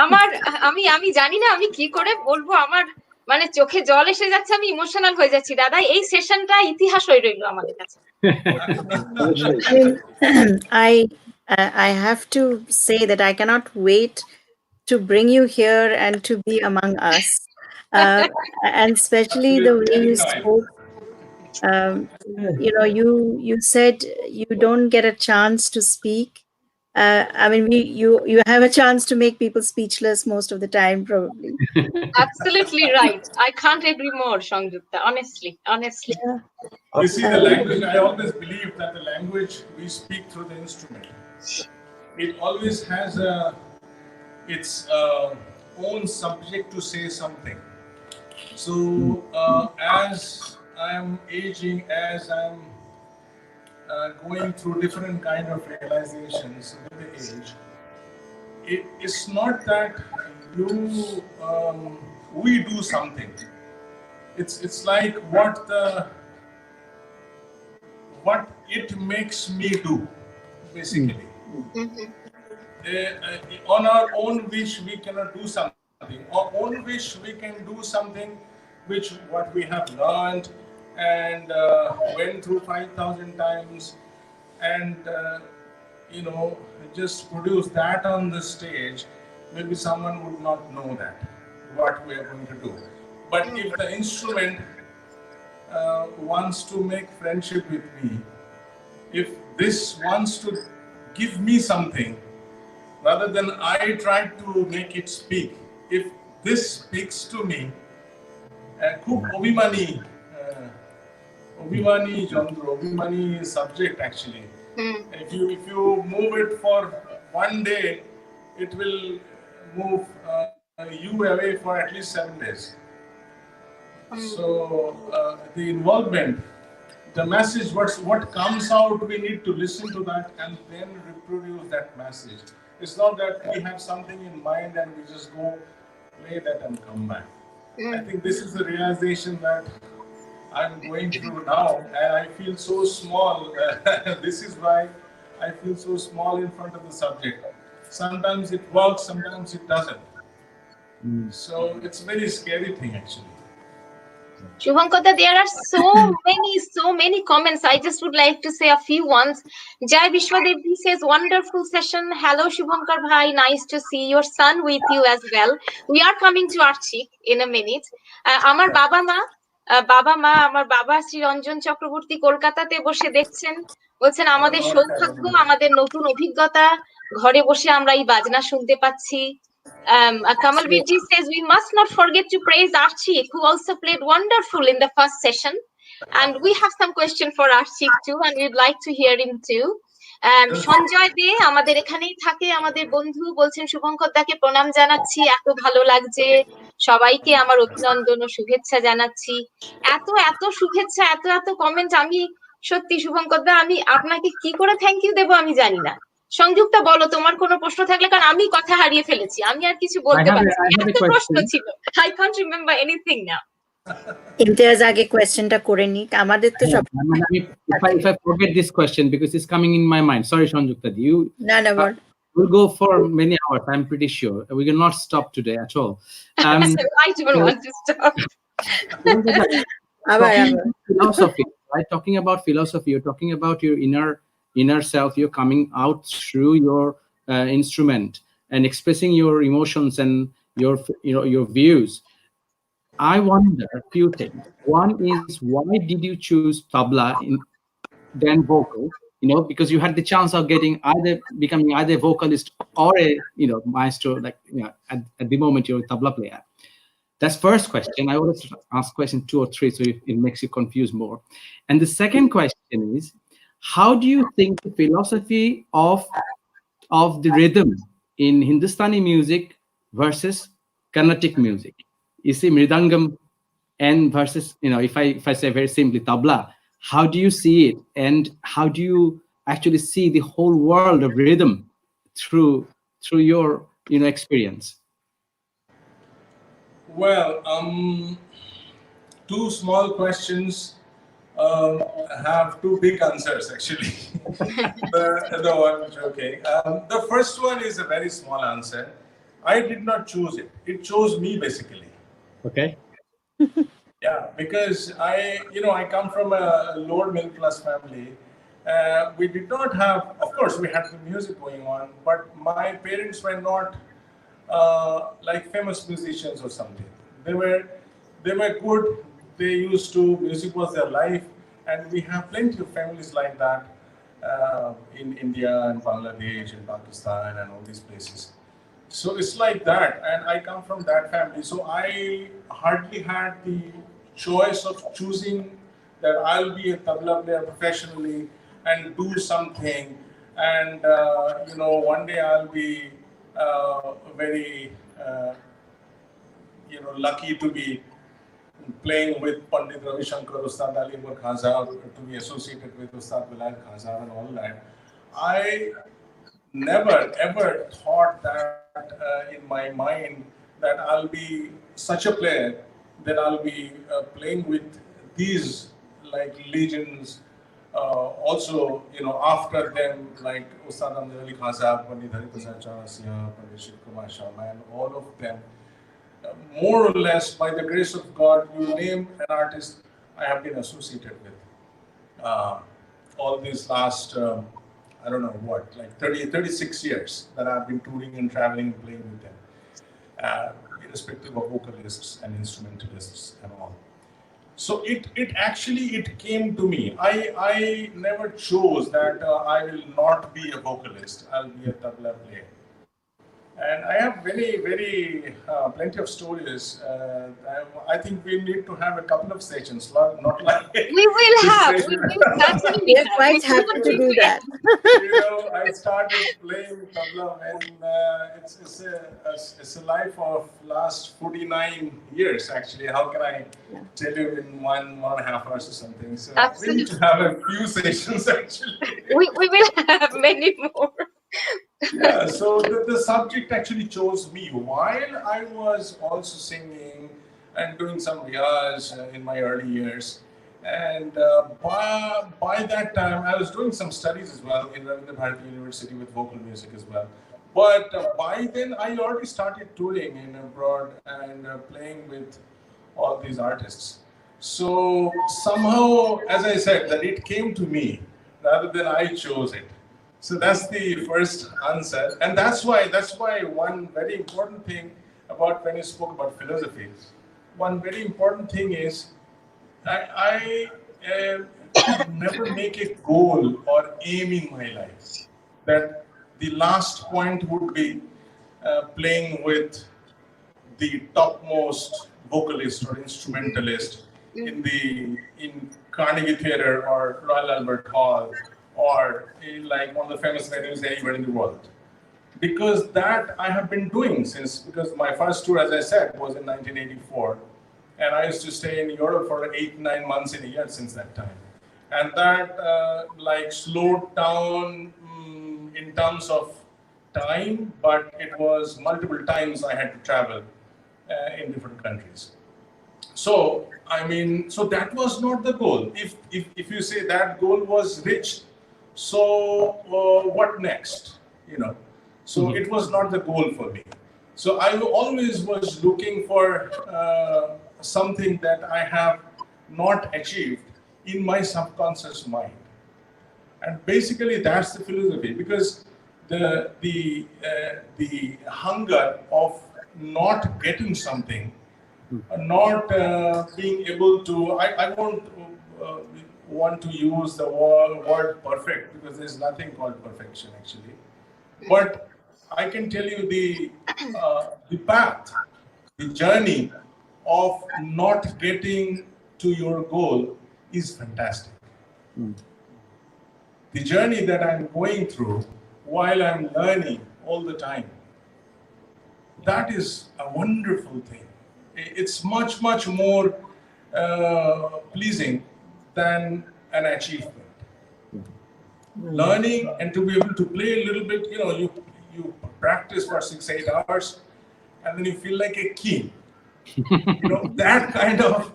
আমার আমি জানি না আমি কি করে বলবো, আমার মানে চোখে জল এসে যাচ্ছে, আমি ইমোশনাল হয়ে যাচ্ছি দাদা। এই সেশনটা ইতিহাস হয়ে রইলো আমাদের কাছে। I have to say that I cannot wait to bring you here and to be among us, and especially the way you spoke. You know, you said you don't get a chance to speak. I mean, you have a chance to make people speechless most of the time, probably. Absolutely right. I can't agree more, Sangjukta. Honestly. Yeah. You see, the language, I always believe that the language we speak through the instrument, it always has its own subject to say something. So as I'm aging, as I'm going through different kind of realizations with the age, it's not that we do something. It's like what it makes me do, basically. On our own wish, we cannot do something. Our own wish, we can do something which what we have learned and went through 5,000 times, and just produce that on the stage. Maybe someone would not know that what we are going to do. But if the instrument wants to make friendship with me, if this wants to give me something, rather than I try to make it speak, if this speaks to me, খুব অভিমানী যন্ত্র, অভিমানী subject actually. If you move it for one day, it will move you away for at least 7 days. So the involvement, the message, what comes out, we need to listen to that and then reproduce that message. It's not that we have something in mind and we just go play that and come back. I think this is the realization that I'm going through now, and I feel so small. This is why I feel so small in front of the subject. Sometimes it works, sometimes it doesn't. So it's a very scary thing actually. Subhankar, there are so many comments. I just would like to say a few ones. Jai Vishwadevi says, wonderful session. Hello, Subhankar bhai. Nice to see your son with you as well. We are coming to Archik in a minute. Amar Baba Ma, আমার বাবা শ্রী রঞ্জন চক্রবর্তী কলকাতাতে বসে দেখছেন, বলছেন আমাদের সৌভাগ্য, আমাদের নতুন অভিজ্ঞতা, ঘরে বসে আমরা এই বাজনা শুনতে পাচ্ছি। Kamal Virji says we must not forget to praise Archik, who also played wonderful in the first session. And we have some question for Archik too, and we'd like to hear him too. Sanjay দে আমাদের এখানেই থাকে, আমাদের বন্ধু, বলছেন শুভঙ্কর দাকে প্রণাম জানাচ্ছি, এত ভালো লাগছে, সবাইকে আমার অভিনন্দন ও শুভেচ্ছা জানাচ্ছি। এত শুভেচ্ছা, এত কমেন্ট, আমি সত্যি শুভঙ্কর দা, আমি আপনাকে কি করে থ্যাংক ইউ দেবো আমি জানি না। সংযুক্তা বলো তোমার কোনো প্রশ্ন থাকলে, কারণ আমি কথা হারিয়ে ফেলেছি, আমি আর কিছু বলতে পারছি না, এত প্রশ্ন ছিল, I can't remember anything now. Imtiaz আগে কোয়েশ্চেনটা করে নিক, আমাদের তো সব if I forget this question because it's coming in my mind, sorry Sanjukta, you না বল। We'll go for many hours. I'm pretty sure we will not stop today at all. So I don't So, want to stop. Abar, talking abar. about philosophy, right? Talking about philosophy, you're talking about your inner self. You're coming out through your instrument and expressing your emotions and your views. I wonder a few things. One is, why did you choose tabla than vocal? Because you had the chance of becoming either vocalist or a maestro. Like, at the moment you're a tabla player. That's first question. I always ask question 2 or 3, so it makes you confused more. And the second question is, how do you think the philosophy of the rhythm in Hindustani music versus Carnatic music? You see, mridangam and versus, if I say very simply, tabla. How do you see it, and how do you actually see the whole world of rhythm through your experience? Well, two small questions have two big answers actually. The one, okay. The first one is a very small answer. I did not choose it. It chose me basically. Okay. Yeah, because I come from a lower middle class family. We did not have, of course, we had the music going on, but my parents were not like famous musicians or something. They were, they were good. They used to, music was their life, and we have plenty of families like that in India and Bangladesh and Pakistan and all these places. So it's like that, and I come from that family. So I hardly had the choice of choosing that I'll be a tabla player professionally and do something, and one day I'll be very lucky to be playing with Pandit Ravi Shankar, Ustad Ali Akbar Khanzar, to be associated with Ustad Bilal Khanzar and all that. I never ever thought that in my mind that I'll be such a player that I'll be playing with these like legends. Also, after them, like Ustad Amjad Ali Khazab, Pandit Hari Prasad Chaurasia, Pandit Shiv Kumar Sharma, and all of them, more or less by the grace of God, you name an artist I have been associated with. All these last, I don't know what, like 36 years that I've been touring and traveling and playing with them, irrespective of vocalists and instrumentalists and all. So it came to me. I never chose that I will not be a vocalist. I'll be a tabla player. And I have very plenty of stories. I think we need to have a couple of sessions, not like We will this have. session. Certainly We are have. quite We happy to do that. I started playing tabla when it's a life of last 49 years actually. How can I tell you in one and a half hours or something? So we need to have a few sessions actually. We will have many more. Yeah, so the subject actually chose me while I was also singing and doing some riyaz in my early years. And by that time, I was doing some studies as well in Ravindra Bharati University with vocal music as well. But by then, I already started touring in abroad and playing with all these artists. So somehow, as I said, that it came to me rather than I chose it. So that's the first answer, and that's why one very important thing about when you spoke about philosophy, one very important thing is I never make a goal or aim in my life that the last point would be playing with the topmost vocalist or instrumentalist in Carnegie Theatre or Royal Albert Hall or in like one of the famous venues anywhere in the world. Because that I have been doing because my first tour, as I said, was in 1984. And I used to stay in Europe for 8-9 months in a year since that time. And that like slowed down in terms of time, but it was multiple times I had to travel in different countries. So, so that was not the goal. If you say that goal was reached, so what next? So it was not the goal for me. So I always was looking for something that I have not achieved in my subconscious mind. And basically that's the philosophy, because the hunger of not getting something, not being able to, I won't want to use the word perfect, because there's nothing called perfection actually. But I can tell you the path, the journey of not getting to your goal is fantastic. The journey that I'm going through while I'm learning all the time, that is a wonderful thing. It's much, much more pleasing than an achievement. Learning and to be able to play a little bit, you practice for 6-8 hours, and then you feel like a king. That kind of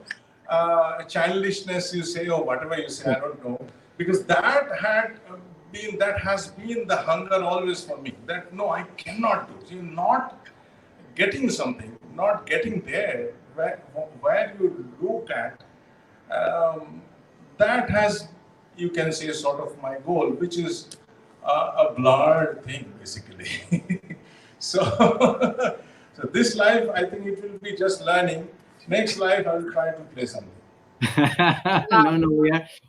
childishness, you say, or whatever you say, I don't know, because that has been the hunger always for me. That no, I cannot do. You're not getting something, not getting there where you look at. That has, you can say, sort of my goal, which is a blurred thing basically. So, so this life, I think it will be just learning. Next life, I will try to play something. No,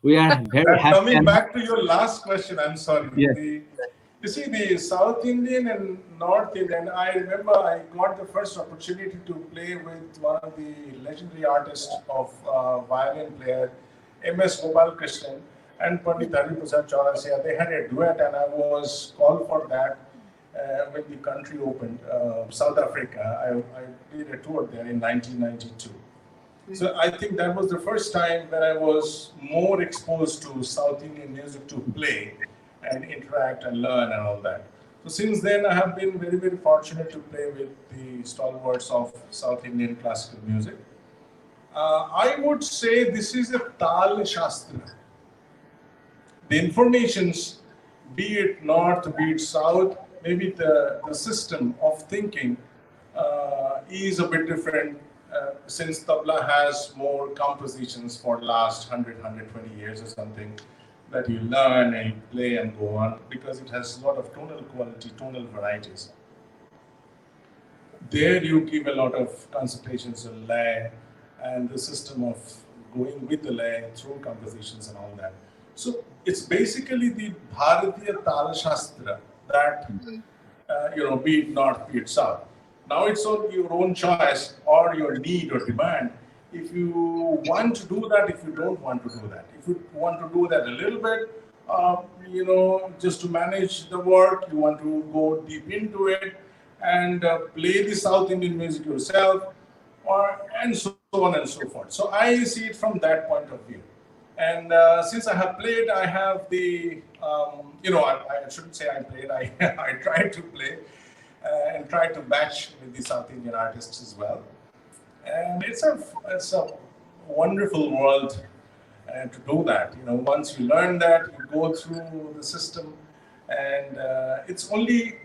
we are very happy. Coming back to your last question, I'm sorry. Yes. You see, the South Indian and North Indian, I remember I got the first opportunity to play with one of the legendary artists of violin player, M.S. Gopal Krishnan and Pandit Chaurasia. They had a duet, and I was called for that when the country opened, South Africa. I did a tour there in 1992. So I think that was the first time that I was more exposed to South Indian music to play and interact and learn and all that. So since then, I have been very, very fortunate to play with the stalwarts of South Indian classical music. I would say this is a Tal Shastra. The informations, be it North, be it South, maybe the system of thinking is a bit different since Tabla has more compositions for the last 100, 120 years or something that you learn and you play and go on, because it has a lot of tonal quality, tonal varieties. There you give a lot of concentrations on lay and the system of going with the lay through compositions and all that. So it's basically the Bharatiya Tal Shastra that, be it North, be it South. Now it's on your own choice or your need or demand. If you want to do that, if you don't want to do that. If you want to do that a little bit, just to manage the work, you want to go deep into it and play the South Indian music yourself, and so on and so forth. So I see it from that point of view. And since I have played, I have the, I shouldn't say I played, I tried to play and tried to match with the South Indian artists as well. And it's a wonderful world to do that. Once you learn that, you go through the system, and it's only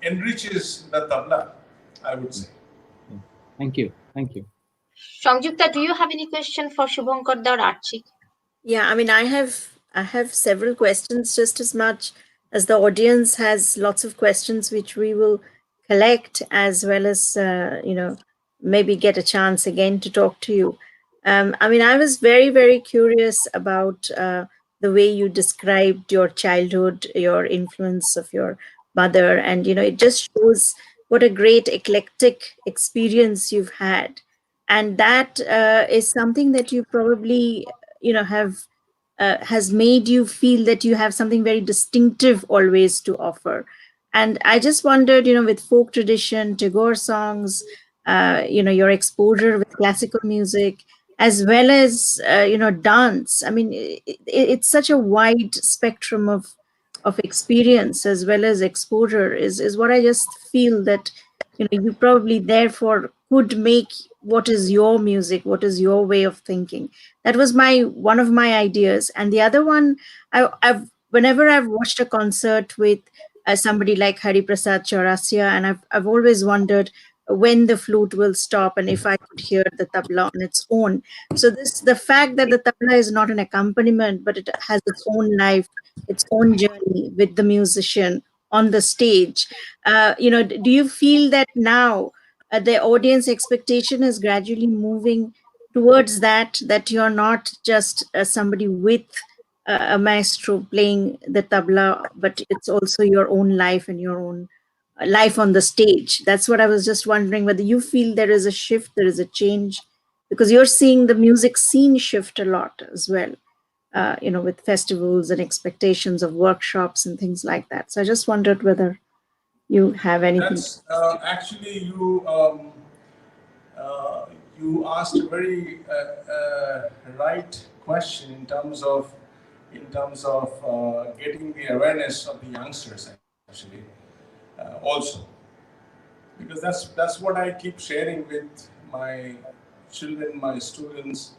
enriches the tabla, I would say. Thank you. Sanjukta, do you have any question for Subhankar or Archik? Yeah, I mean, I have several questions, just as much as the audience has lots of questions, which we will collect, as well as maybe get a chance again to talk to you. I mean, I was very, very curious about the way you described your childhood, your influence of your mother, and it just shows what a great eclectic experience you've had, and that is something that you probably have has made you feel that you have something very distinctive always to offer. And I just wondered, with folk tradition, Tagore songs, your exposure with classical music, as well as dance. I mean, it's such a wide spectrum of experience as well as exposure. Is what I just feel that you probably therefore could make what is your music, what is your way of thinking. That was one of my ideas. And the other one, I've whenever I've watched a concert with somebody like Hari Prasad Chaurasia, and I've always wondered when the flute will stop and if I could hear the tabla on its own. So the fact that the tabla is not an accompaniment, but it has its own life, its own journey with the musician on the stage. Do you feel that now the audience expectation is gradually moving towards that you're not just somebody with a maestro playing the tabla, but it's also your own life and your own life on the stage? That's what I was just wondering, whether you feel there is a shift, there is a change, because you're seeing the music scene shift a lot as well, with festivals and expectations of workshops and things like that. So I just wondered whether you have anything. That's actually you asked a very right question in terms of getting the awareness of the youngsters actually also, because that's what I keep sharing with my children, my students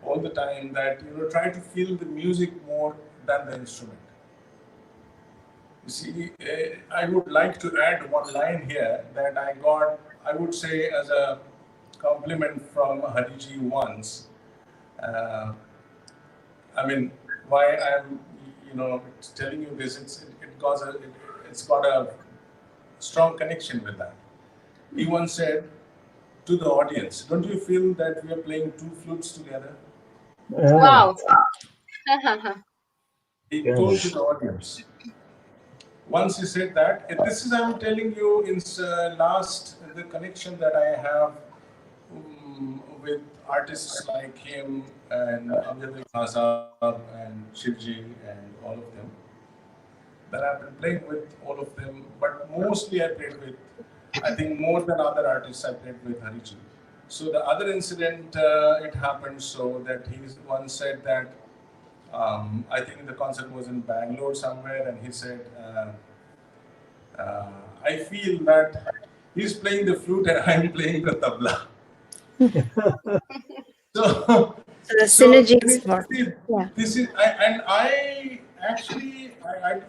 all the time, that try to feel the music more than the instrument. You see, I would like to add one line here that I got, I would say, as a compliment from Hariji once. I mean, why I'm, telling you this, it's got a strong connection with that. He once said to the audience, "Don't you feel that we are playing two flutes together?" Wow. He told to the audience. Once he said that, this is, I'm telling you, in the connection that I have with artists like him and Amjad Azab and Shivji and all of them, that I've been playing with all of them, but mostly I played with, I think more than other artists, I played with Hariji. So the other incident, it happened so that he once said that, I think the concert was in Bangalore somewhere, and he said, I feel that he's playing the flute and I'm playing the tabla. So the synergy is more. This is, and I actually,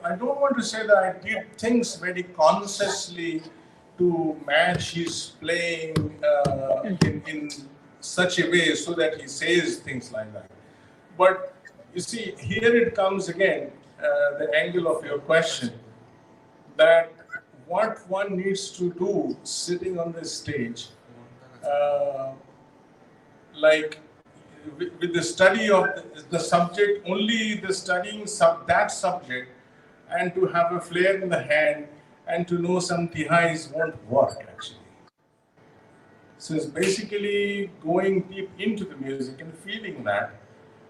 I don't want to say that I did things very consciously to match his playing in such a way so that he says things like that. But you see, here it comes again, the angle of your question, that what one needs to do sitting on the stage, like with the study of the subject, only the studying that subject, and to have a flair in the hand and to know some tihais won't work actually. So it's basically going deep into the music and feeling that,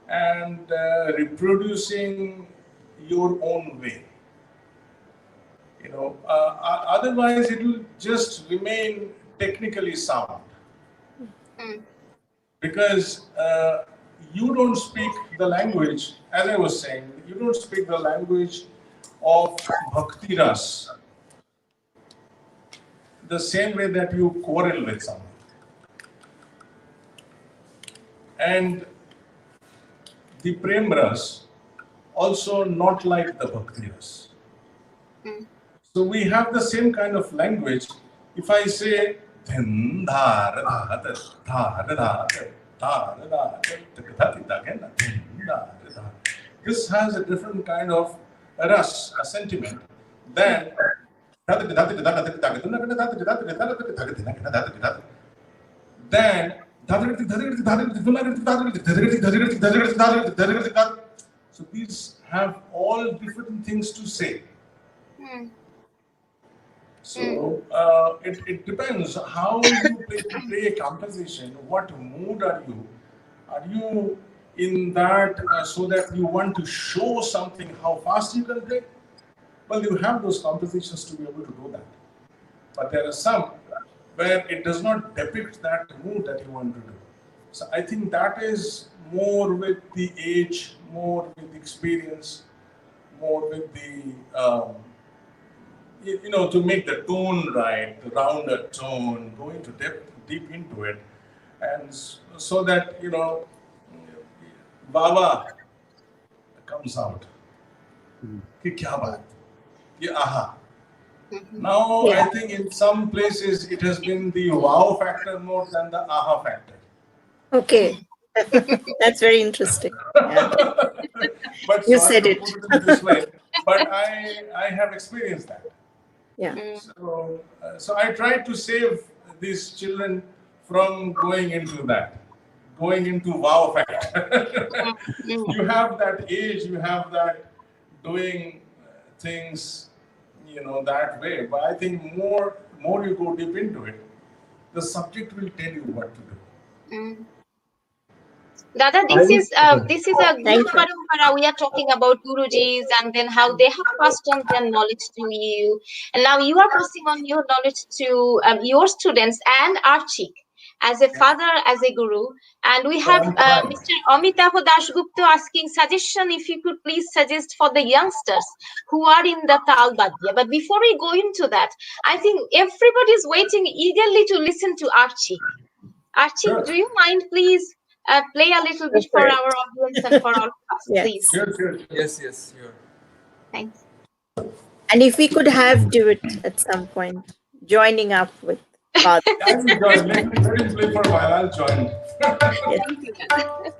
and reproducing your own way. Otherwise it will just remain technically sound. Because you don't speak the language, as I was saying, you don't speak the language of bhakti ras the same way that you quarrel with someone. And the prem ras also not like the bhakti ras. So we have the same kind of language. If I say this has a different kind of ras, a sentiment, than so these have all different things to say. So it depends how you play a composition. What mood are you? Are you in that so that you want to show something, how fast you can play? Well, you have those compositions to be able to do that. But there are some where it does not depict that mood that you want to do. So I think that is more with the age, more with the experience, more with the to make the tone right, the rounder tone, go into deep into it, and so that Baba comes out. Ki kya baat? Ye aha. Now, Yeah. I think in some places it has been the wow factor more than the aha factor. Okay. That's very interesting. Yeah. But You sorry said to it. put it in this way, but I have experienced that. Yeah. So I try to save these children from going into that, going into wow factor. You have that age, you have that doing things, that way. But I think more you go deep into it, the subject will tell you what to do. Dada, I would, this is a good Thank you. parampara. We are talking about Gurujis and then how they have passed on their knowledge to you, and now you are passing on your knowledge to your students and Archik as a father, as a guru. And we have I'm trying. Mr. Amitabh Dasgupta asking suggestion if you could please suggest for the youngsters who are in the Tal Badya. But before we go into that, I think everybody is waiting eagerly to listen to Archik. Archik, Sure. do you mind please play a little bit for Perfect. our audience and for all of us, please? Yes. Sure. Yes, sure. Thanks. And if we could have do it at some point, joining up with Father. I will join. Let him play for a while. I'll join. Yes. Thank you, Dada.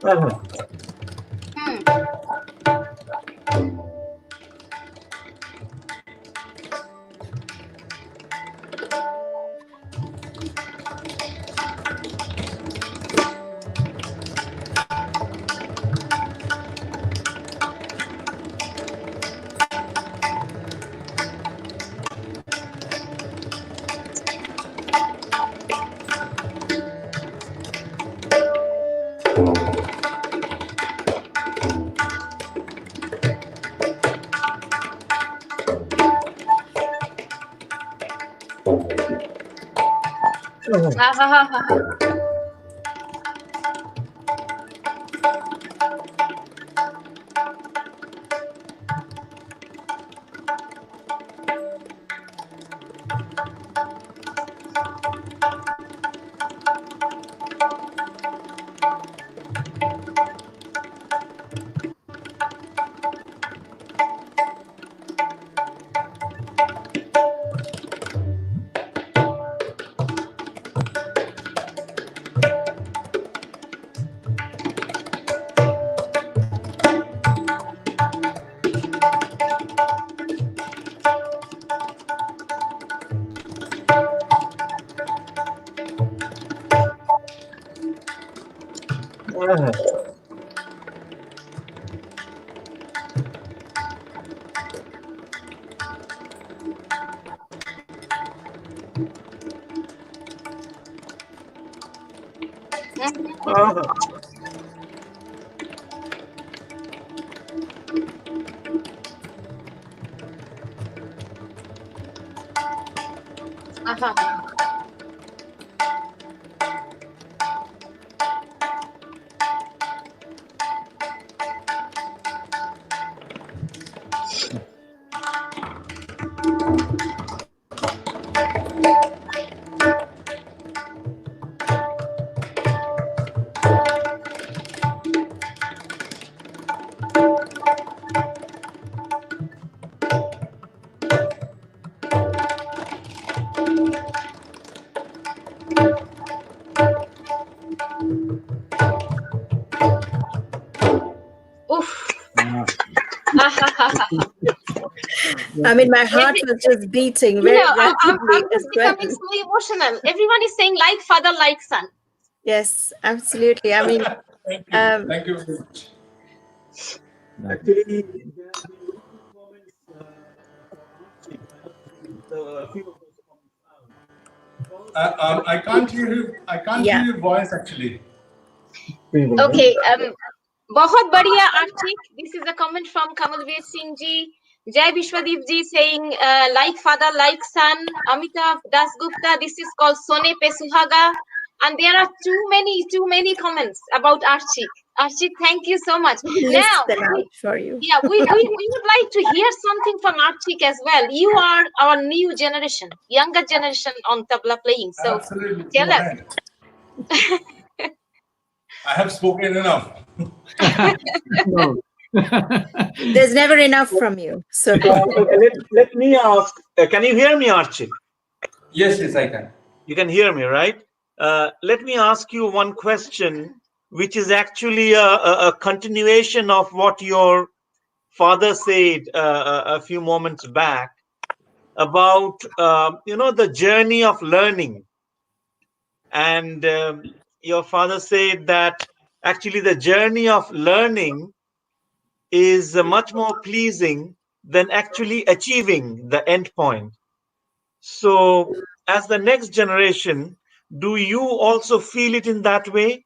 Wow. Ha ha ha ha. Aha. I mean, my heart Every, was just beating you very know, rapidly I'm as just well. becoming so emotional. Everyone is saying like father, like son. Yes, absolutely. I mean, Thank you. Thank you very much. Actually, there have been very few comments for Archik. I want to read a few of those comments out. First, I can't hear you. I can't hear yeah. your voice actually. Okay. बहुत बढ़िया Archik. This is a comment from Kamalveer Singh ji. Jai Vishwadeep ji saying like father, like son. Amitav Dasgupta, this is called Sone Pe Suhaga. And there are too many comments about Archik. Archik, thank you so much. List Now, them out for you. yeah, we would like to hear something from Archik as well. You are our new generation, younger generation on tabla playing. So Absolutely. tell Go us. ahead. I have spoken enough. No. There's never enough from you. So let me ask, can you hear me, Archik? Yes, yes, I can. You can hear me, right? Let me ask you one question, which is actually a continuation of what your father said a few moments back about the journey of learning. And your father said that actually the journey of learning is much more pleasing than actually achieving the end point. So, as the next generation, do you also feel it in that way?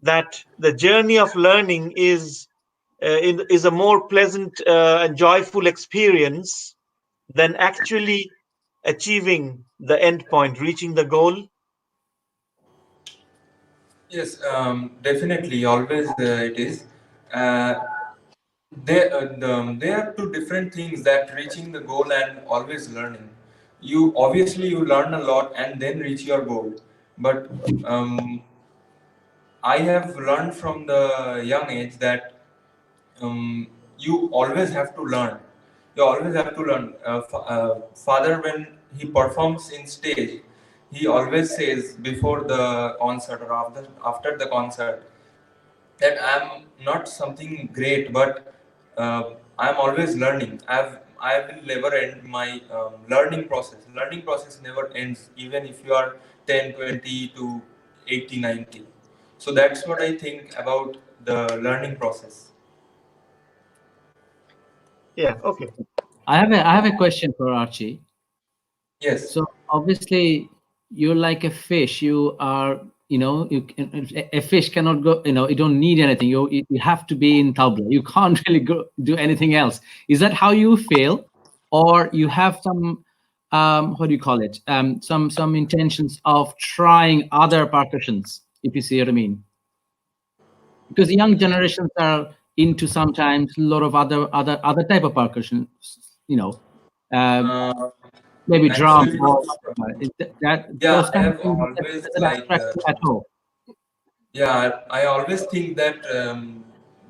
That the journey of learning is a more pleasant and joyful experience than actually achieving the end point, reaching the goal? Yes, definitely. Always it is. Uh, they are two different things, that reaching the goal and always learning. You obviously you learn a lot and then reach your goal. But I have learned from the young age that you always have to learn. You always have to learn. Father, when he performs in stage, he always says before the concert or after the concert that I'm not something great, but I'm always learning. I will never end my learning process. Learning process never ends, even if you are 10, 20 to 80, 90. So that's what I think about the learning process. Yeah, okay. I have a question for Archie. Yes. So obviously you're like a fish. You are, a fish cannot go. You don't need anything. You have to be in tabla. You can't really go do anything else. Is that how you feel, or you have some what do you call it? Some intentions of trying other percussions, if you see what I mean? Because the young generations are into sometimes a lot of other type of percussion. You know. Um, Uh, Maybe drum Actually, or that yeah, those I kind of have things always doesn't attract you at all. yeah, I always think that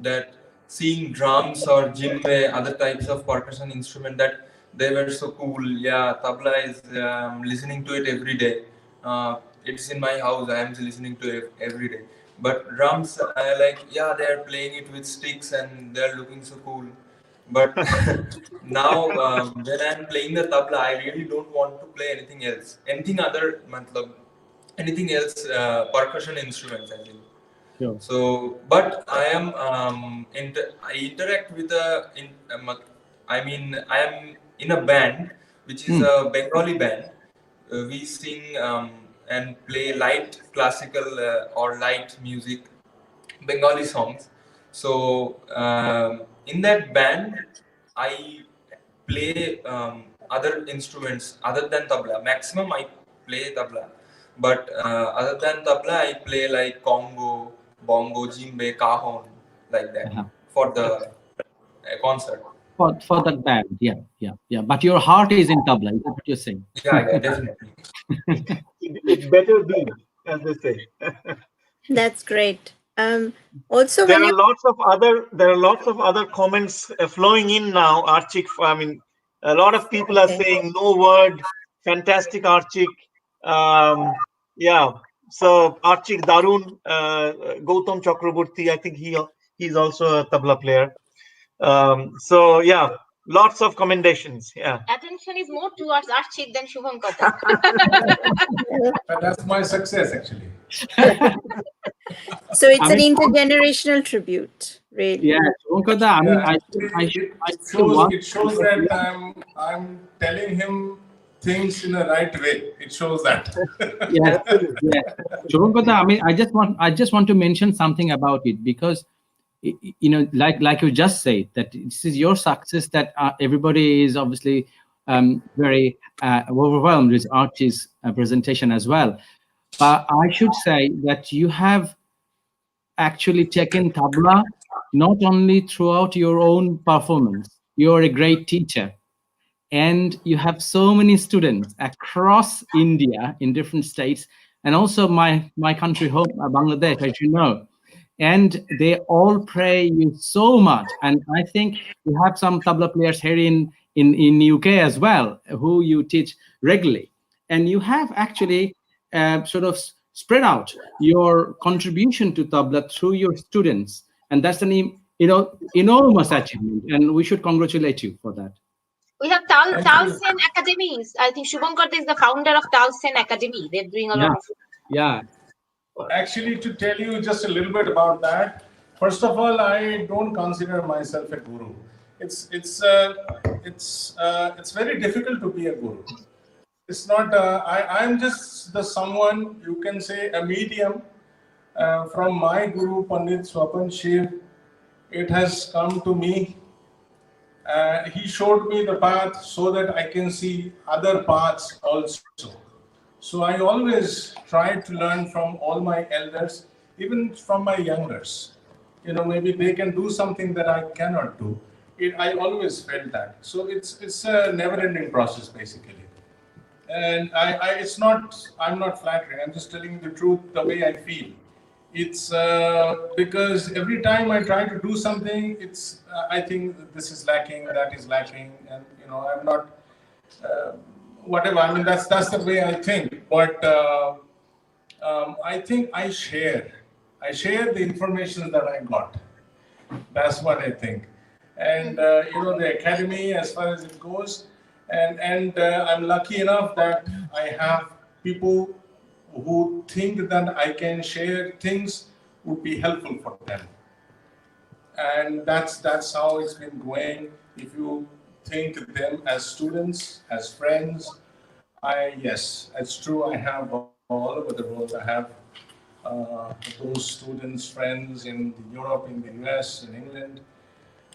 that seeing drums or djembe, other types of percussion instrument, that they were so cool. Yeah, tabla is listening to it every day. It's in my house. I am listening to it every day. But drums, I like. Yeah, they are playing it with sticks and they are looking so cool. But now, when I'm playing the tabla, I really don't want to play anything else, anything other, matlab, anything else, percussion instruments, I think. Sure. So, but I am I interact with I mean, I am in a band which is a Bengali band. We sing and play light classical or light music, Bengali songs. So in that band, I play other instruments other than tabla. Maximum I play tabla, but other than tabla, I play like congo, bongo, djembe, cajon, like that Uh-huh. for the concert. For that band, yeah. But your heart is in tabla. Is that what you're saying? Yeah, definitely. It better be, as they say. that's great. Also, There when are you lots of other comments flowing in now, Archik. I mean, a lot of people are okay. saying no word, fantastic, Archik. Yeah. So Archik Darun, Gautam Chakraborty, I think he's also a tabla player. So yeah, Lots of commendations. Yeah. Attention is more towards Archik than Subhankar. That's my success, actually. So it's I an mean, intergenerational tribute, really. yeah, Subhankar, I mean, Yeah, I it say one shows that I'm telling him things in the right way. It shows that. yes, Absolutely. yes. Subhankar, I mean, I just want to mention something about it because, you know, like you just said, that this is your success, that everybody is obviously very overwhelmed with Archie's presentation as well. But I should say that you have actually taken tabla not only throughout your own performance. You're a great teacher, and you have so many students across India in different states, and also my country home, Bangladesh, as you know, and they all pray you so much. And I think you have some tabla players here in UK as well, who you teach regularly, and you have actually sort of spread out your contribution to tabla through your students, and that's an enormous achievement, and we should congratulate you for that. We have Thank you. Talsen Academies. I think Subhankar is the founder of Talsen Academy. They're doing a lot Yeah, of. yeah. Actually, to tell you just a little bit about that, first of all, I don't consider myself a guru. It's very difficult to be a guru. It's not. I'm just the someone, you can say, a medium from my guru Pandit Swapan Shiv. It has come to me. He showed me the path so that I can see other paths also. So I always try to learn from all my elders, even from my youngers. You know, maybe they can do something that I cannot do. I always felt that. So it's a never-ending process, basically. And it's not. I'm not flattering. I'm just telling you the truth, the way I feel. It's because every time I try to do something, it's I think this is lacking, that is lacking, and you know I'm not. Whatever. I mean, that's the way I think. But I think I share the information that I got. That's what I think. And you know, the academy, as far as it goes, and I'm lucky enough that I have people who think that I can share things would be helpful for them. And that's how it's been going. If you think them as students, as friends, yes, it's true. I have all over the world. I have those students, friends in Europe, in the US, in England,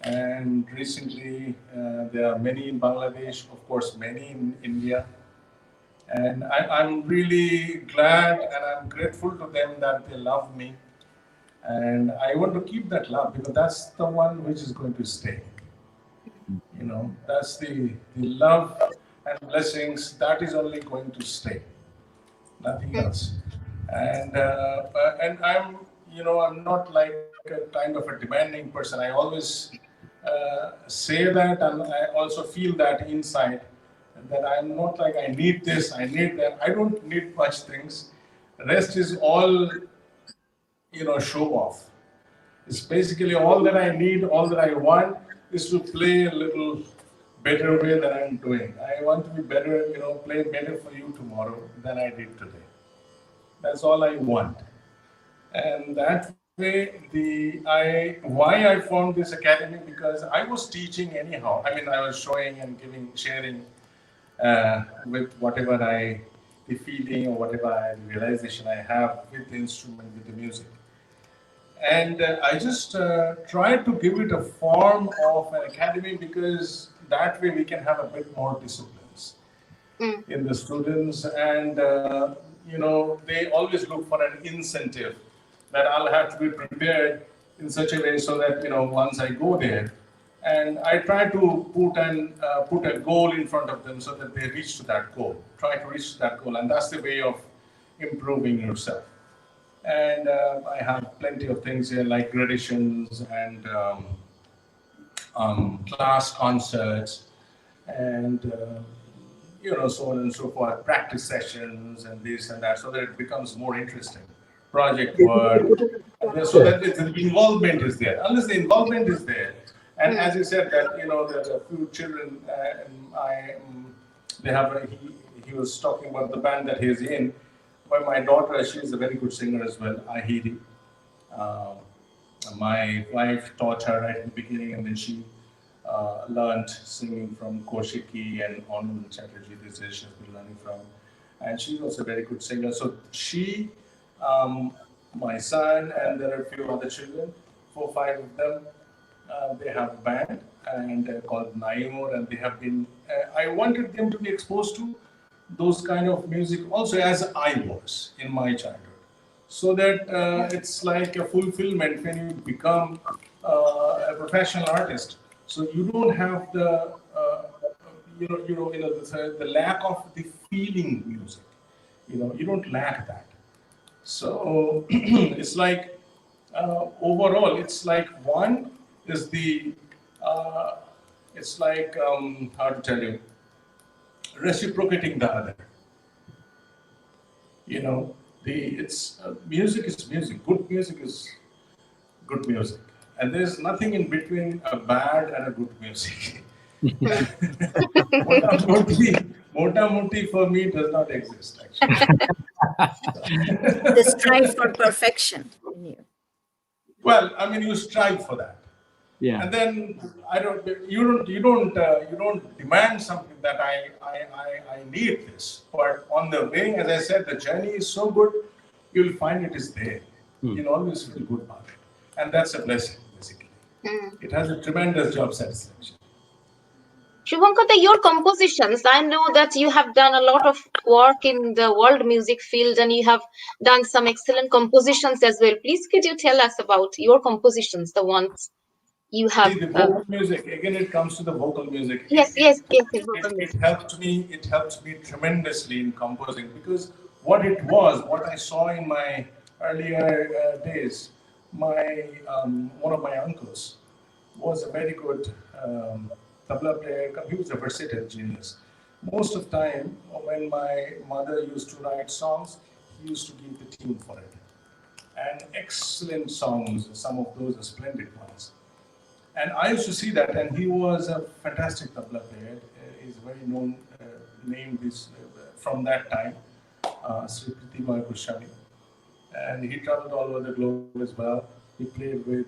and recently there are many in Bangladesh, of course, many in India. And I'm really glad and I'm grateful to them that they love me. And I want to keep that love because that's the one which is going to stay. You know, that's the love and blessings that is only going to stay, nothing else. And I'm, you know, I'm not like a kind of a demanding person. I always say that, and I also feel that inside, that I'm not like I need this, I need that. I don't need much things. The rest is all, you know, show off. It's basically all that I need, all that I want is to play a little better way than I'm doing. I want to be better, you know, play better for you tomorrow than I did today. That's all I want. And that way, why I formed this academy, because I was teaching anyhow. I mean, I was showing and sharing with whatever the feeling or whatever the realization I have with the instrument, with the music. And I just tried to give it a form of an academy because that way we can have a bit more disciplines in the students. And, you know, they always look for an incentive that I'll have to be prepared in such a way so that, you know, once I go there, and I try to put a goal in front of them so that they reach to that goal, try to reach to that goal. And that's the way of improving yourself. And I have plenty of things here like gradations and class concerts and you know, so on and so forth, practice sessions and this and that, so that it becomes more interesting. Project work, so that the involvement is there. Unless the involvement is there, And as you said that, there's a few children, they have, he was talking about the band that he's in. But my daughter, she is a very good singer as well, Ahiri. My wife taught her right at the beginning, and then she learned singing from Koshiki and Anu Chatterjee. This is she's been learning from, and she's also a very good singer. So she, my son, and there are a few other children, 4, 5 of them. They have a band and called Naimur, and they have been. I wanted them to be exposed to those kind of music also as I was in my childhood. So that it's like a fulfillment when you become a professional artist. So you don't have the the lack of the feeling music. You don't lack that. So it's like overall, it's like one is the it's like how to tell you, reciprocating the other. Music is music. Good music is good music, and there's nothing in between a bad and a good music. Mota moti for me does not exist actually. The strive for perfection in you. Well, I mean, you strive for that. Yeah. And then you don't demand something that I need this. But on the way, as I said, the journey is so good, you'll find it is there. You'll always feel good about it. And that's a blessing, basically. It has a tremendous job satisfaction. Subhankar, your compositions, I know that you have done a lot of work in the world music field and you have done some excellent compositions as well. Please, could you tell us about your compositions, the ones you have? See, the vocal music, again, it comes to the vocal music. Yes, vocal music. It helped me tremendously in composing, because what I saw in my earlier days, one of my uncles was a very good tabla player. He was a versatile genius. Most of the time, when my mother used to write songs, he used to give the tune for it. And excellent songs, some of those are splendid ones. And I used to see that, and he was a fantastic tabla player. He's a very known name from that time, Sri Prithima Goswami. And he traveled all over the globe as well. He played with,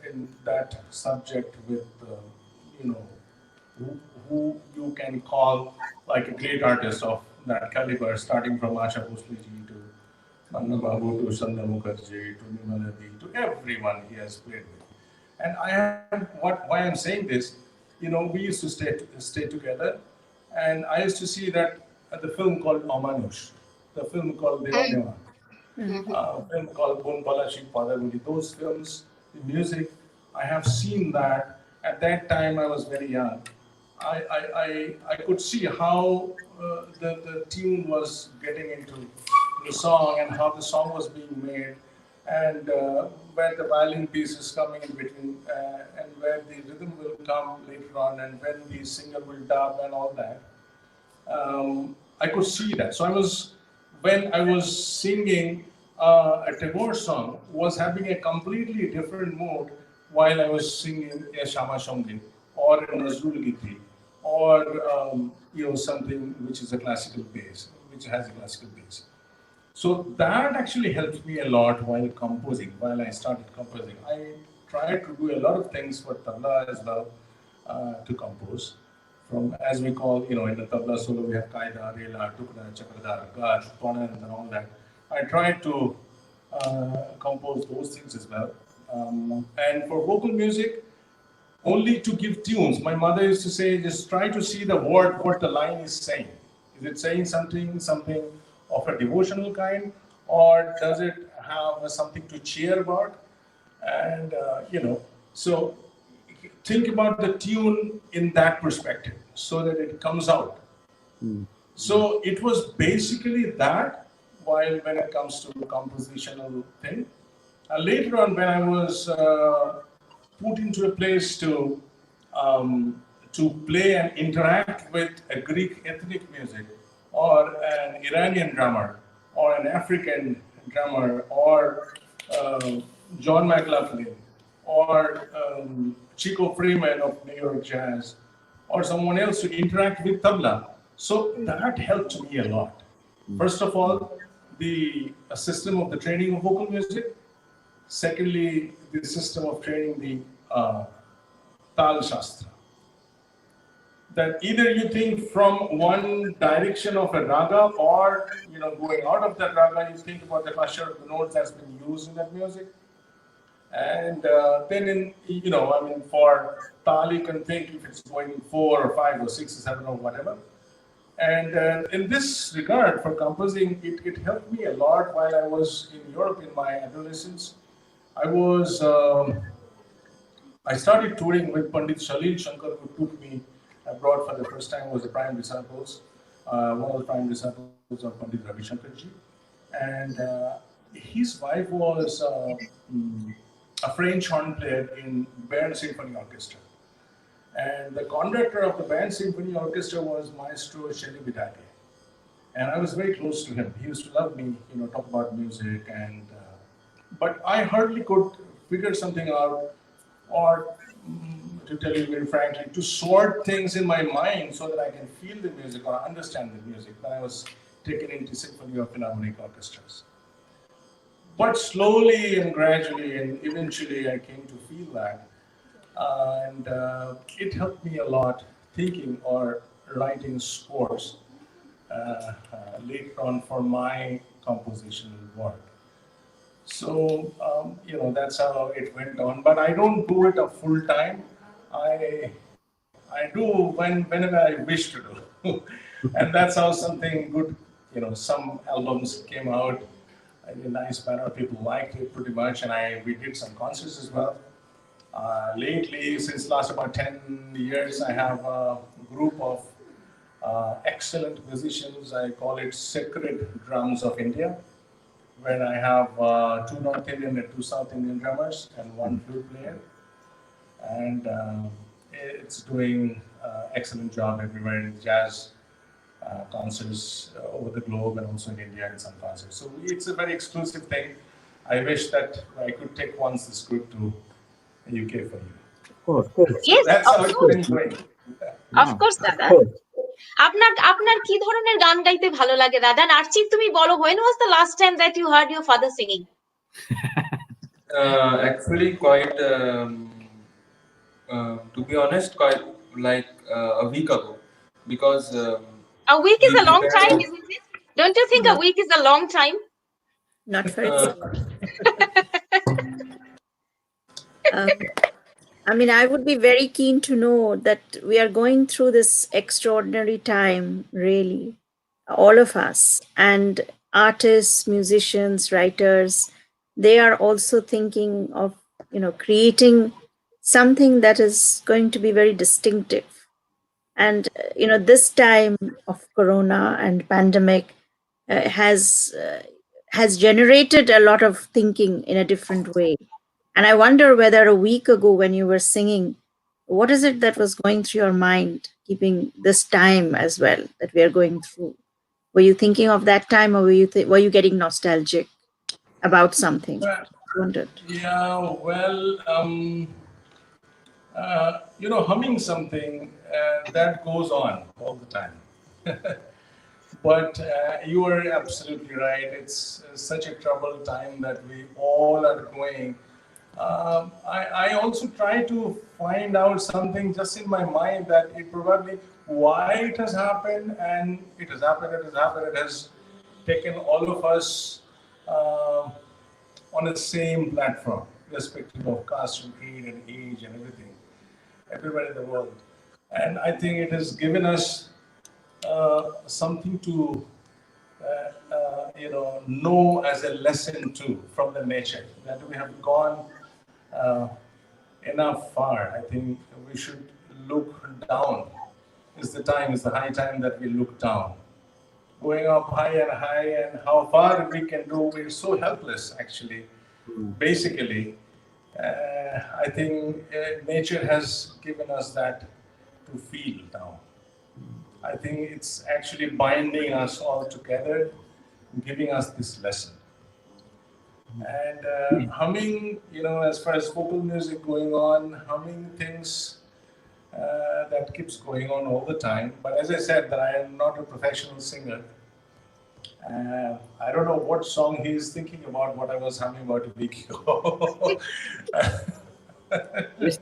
in that subject with, who you can call like a great artist of that caliber, starting from Asha Bhosle-ji to Manna Babu to Sandhya Mukherjee to Nimaladi, to everyone he has played with. And why I'm saying this, we used to stay together, and I used to see that the film called Amanush, the film called Devaneva, film called Bon Palashi Padaguli. Those films, the music, I have seen that. At that time, I was very young. I could see how the tune was getting into the song and how the song was being made, and where the violin piece is coming in between, and where the rhythm will come later on, and when the singer will dub and all that. I could see that. So when I was singing a Tagore song, was having a completely different mood while I was singing a Shama Shongin or a Nazrul Giti or something which is a classical bass, which has a classical bass. So that actually helped me a lot while I started composing. I tried to do a lot of things for tabla as well to compose. From, as we call, in the tabla solo, we have Kaida, Rela, Tukra, Chakradar, Gaj, Tonan, and all that. I tried to compose those things as well. And for vocal music, only to give tunes. My mother used to say, just try to see the word, what the line is saying. Is it saying something of a devotional kind, or does it have something to cheer about? And, so think about the tune in that perspective so that it comes out. So it was basically that when it comes to the compositional thing. Later on, when I was put into a place to play and interact with a Greek ethnic music, or an Iranian drummer, or an African drummer, or John McLaughlin, or Chico Freeman of New York Jazz, or someone else to interact with tabla. So that helped me a lot. First of all, the system of the training of vocal music. Secondly, the system of training the Tal Shastra. That either you think from one direction of a raga, or going out of that raga, you think about the cluster of the notes that's been used in that music. And then for tal you can think if it's going 4 or 5 or 6 or 7 or whatever. And in this regard, for composing, it helped me a lot while I was in Europe in my adolescence. I started touring with Pandit Shalil Shankar, who took me abroad for the first time, was the prime disciples, one of the prime disciples of Pandit Ravi Shankarji. And his wife was a French horn player in Bern Symphony Orchestra. And the conductor of the Bern Symphony Orchestra was Maestro Shelly Bidake. And I was very close to him. He used to love me, talk about music. And but I hardly could figure something out, or to tell you very frankly, to sort things in my mind so that I can feel the music or understand the music when I was taken into symphony or philharmonic orchestras. But slowly and gradually and eventually I came to feel that. And it helped me a lot thinking or writing scores later on for my compositional work. So, that's how it went on. But I don't do it a full time. I do whenever I wish to do. And that's how something good, some albums came out. A nice manner of people liked it pretty much, and we did some concerts as well. Lately, since last about 10 years, I have a group of excellent musicians. I call it Sacred Drums of India, where I have 2 North Indian and 2 South Indian drummers and 1 flute player. And it's doing excellent job everywhere in jazz concerts over the globe and also in India in some concerts. So it's a very exclusive thing. I wish that I could take once this group to UK for you. Of course. Yes, That's how it's been going. of course, দাদা। আপনার কি ধরনের গান গাইতে ভালো লাগে দাদা? Archik, তুমি বলো, when was the last time that you heard your father singing? Actually, quite to be honest, quite like a week ago, because A week is a long time, isn't it? Don't you think a week is a long time? Not very I mean, I would be very keen to know that we are going through this extraordinary time, really, all of us, and artists, musicians, writers, they are also thinking of, creating something that is going to be very distinctive. And, this time of Corona and pandemic has generated a lot of thinking in a different way. And I wonder whether a week ago when you were singing, what is it that was going through your mind, keeping this time as well that we are going through? Were you thinking of that time, or were you getting nostalgic about something? Yeah, well, humming something that goes on all the time. But you are absolutely right. It's such a troubled time that we all are going. I also try to find out something just in my mind that it probably why it has happened, and it has happened. It has taken all of us on the same platform, irrespective of caste and creed and age and everything, everywhere in the world. And I think it has given us something to know as a lesson too from the nature, that we have gone enough far. I think we should look down. Is the high time that we look down. Going up high, and how far we can do, we're so helpless actually. Basically, I think nature has given us that to feel now. I think it's actually binding us all together, giving us this lesson. And humming, as far as vocal music going on, humming things that keeps going on all the time. But as I said, that I am not a professional singer. I don't know what song he is thinking about, what I was humming about a week ago. I was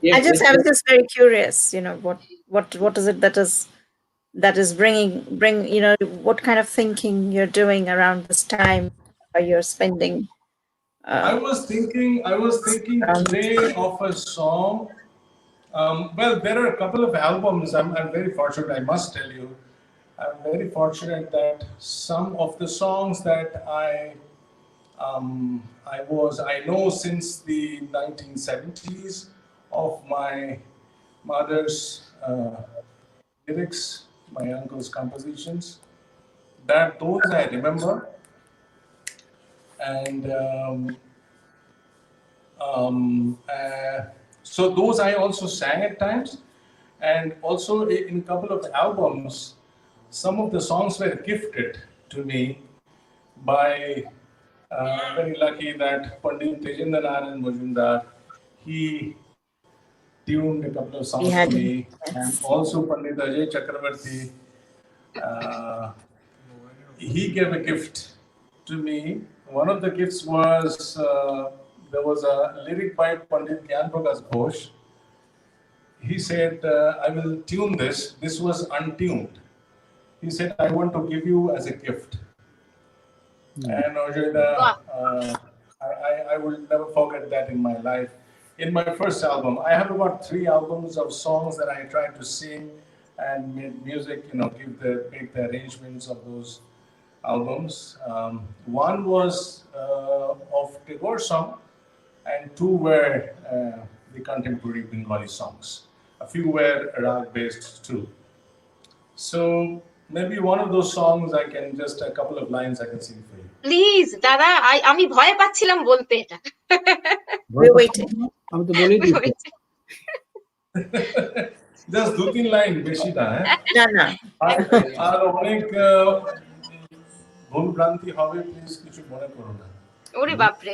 just very curious, what is it that is bring, what kind of thinking you're doing around this time you're spending. I was thinking today of a song. Well, there are a couple of albums. I'm very fortunate, I must tell you. I'm very fortunate that some of the songs that I know since the 1970s of my mother's lyrics, my uncle's compositions, that those I remember. And so those I also sang at times. And also in a couple of albums, some of the songs were gifted to me by, very lucky that Pandit and Mujumdar, he tuned a couple of songs for me. And also Pandit Ajay Chakravarti, he gave a gift to me. One of the gifts was, there was a lyric by Pandit Gyanprakash Ghosh. He said, I will tune this. This was untuned. He said, I want to give you as a gift. And I will never forget that in my life. In my first album, I have about 3 albums of songs that I tried to sing and made music, make the arrangements of those albums. One was of Tagore song, and 2 were the contemporary Bengali songs. A few were rag based too. So maybe one of those songs I can just, a couple of lines I can sing for you. Please দাদা, আমি ভয় পাচ্ছিলাম বলতে এটা। আমি তো বলেই দিয়েছি। জাস্ট 2-3 লাইন, বেশি না। না আর অনেক ভুল ভ্রান্তি হবে, প্লিজ কিছু মনে করো না। ওরে বাপরে।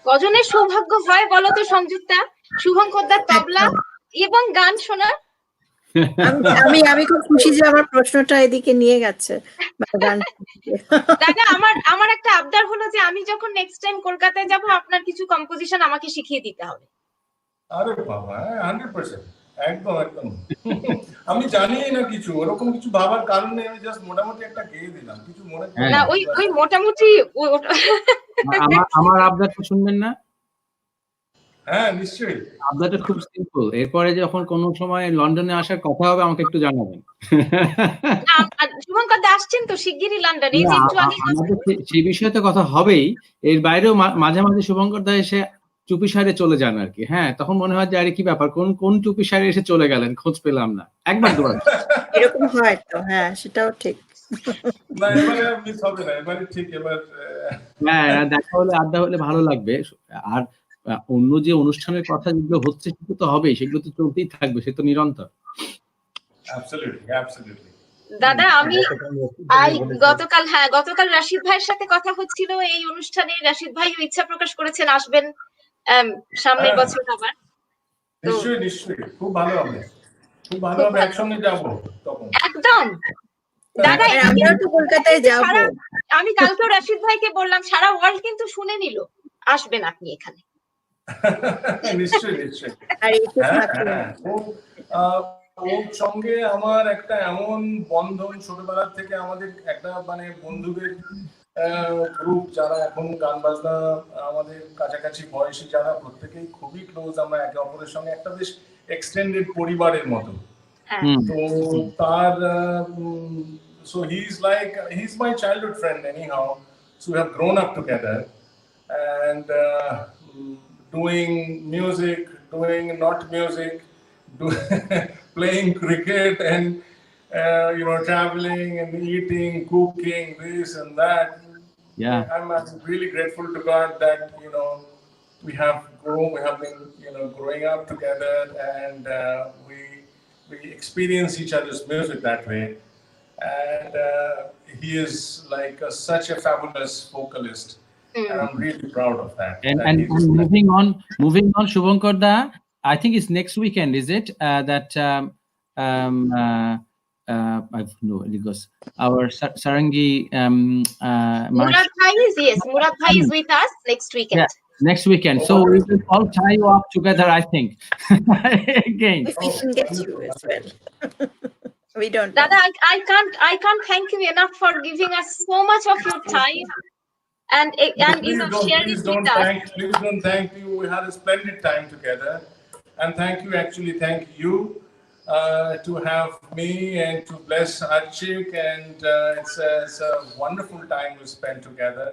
কজনের সৌভাগ্য হয় বলতো সংযুক্তা, শুভঙ্করদার তবলা এবং গান শোনা? আমি খুব খুশি যে আমার প্রশ্নটা এদিকে নিয়ে গেছে। দাদা, আমার একটা আবদার হলো যে আমি যখন নেক্সট টাইম কলকাতায় যাব আপনার কিছু কম্পোজিশন আমাকে শিখিয়ে দিতে হবে। আরে বাবা, 100%, একদম একদম। আমি জানি না কিছু, ওরকম কিছু ভাবার কারণ নেই, আমি জাস্ট মোটামুটি একটা গেয়ে দিলাম, কিছু মনে না ওই মোটামুটি আমার আবদারটা শুনবেন না? হ্যাঁ নিশ্চয়ই। আবদারটা খুব সিম্পল, এরপরে যখন কোনো সময় লন্ডনে আসার কথা হবে আমাকে একটু জানাবেন। শুভঙ্কর দা আসছেন তো শিগগিরই লন্ডনে, এই যে একটু আগে সেই বিষয়ে তো কথা হবেই, এর বাইরেও মাঝে মাঝে শুভঙ্কর দা এসে চুপি সারে চলে যান আর কি। হ্যাঁ, তখন মনে হয় যে আরে কি ব্যাপার, কোন চুপি সারে এসে চলে গেলেন, খোঁজ পেলাম না। একবার দুবার এরকম হয় তো, হ্যাঁ সেটাও ঠিক। না এবারে মিস হবে না, এবারে ঠিক। এবার হ্যাঁ, দেখা হলে আড্ডা হলে ভালো লাগবে। আর অন্য যে অনুষ্ঠানের কথা যেগুলো হচ্ছে সেগুলো তো হবেই, সেগুলো তো চলতেই থাকবে, সে তো নিরন্তর। অ্যাবসলিউটলি। দাদা, আমি গতকাল রাশিদ ভাইয়ের সাথে কথা হচ্ছিল এই অনুষ্ঠানে। রাশিদ ভাইও ইচ্ছা প্রকাশ করেছেন আসবেন সামনের বছর আবার। নিশ্চয়ই খুব ভালো হবে, খুব ভালো হবে, একসঙ্গে যাব তখন। একদম দাদা, আমিও তো কলকাতায় যাব। আমি কালকে রাশিদ ভাইকে বললাম সারা ওয়ার্ল্ড কিন্তু শুনে নিল, আসবেন আপনি এখানে। নিশ্চয়ই। ওর সঙ্গে আমার একটা এমন বন্ধন, ছোটবেলার থেকে আমাদের একটা মানে বন্ধুদের গ্রুপ, যারা এখন গান বাজনা আমাদের কাছাকাছি বয়সী, যারা প্রত্যেকেই খুবই ক্লোজ, আমরা একে অপরের সঙ্গে একটা বেশ এক্সটেন্ডেড পরিবারের মতো। তো তার so he's my childhood friend anyhow, so we have grown up together and doing music, doing not music, playing cricket and traveling and eating, cooking, this and that. Yeah, I'm really grateful to God that we have been growing up together, and we experience each other's music that way. And he is like such a fabulous vocalist, and I'm really proud of that. And moving on, Subhankar da, I think it's next weekend, is it? Because our Sarangi Murad Bhai is with us next weekend. Yeah, next weekend. So we will all tie you up together, I think. Again. If we can get you as well. We don't. Dada, I can't thank you enough for giving us so much of your time and sharing it with us. Please don't thank me. We had a splendid time together, and thank you to have me and to bless Archik, and it's a wonderful time we spent together,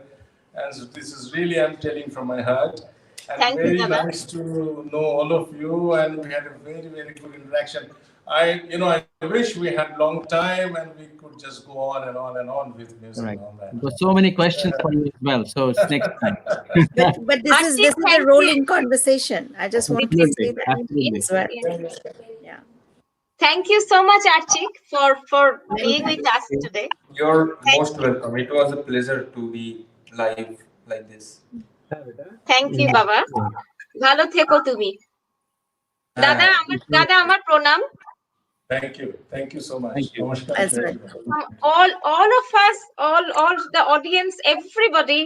and so this is really, I'm telling from my heart. And Thank you, very Baba. nice to know all of you, and we had a very, very good interaction. I wish we had long time and we could just go on and on and on with music Correct. and all that. There's so many questions for you as well. So it's next time. But this is Archik, a thank you. rolling conversation. I just want to say Absolutely. that Absolutely. as well. Yes. Yeah. Thank you so much, Archik, for Many being with us thanks. today. You're Thank most you. welcome. It was a pleasure to be live like this. Thank you, Baba. ভালো থেকো তুমি। দাদা আমার প্রণাম। Thank you so much. Thank you. Namaskar. That's right. All of us, all the audience, everybody.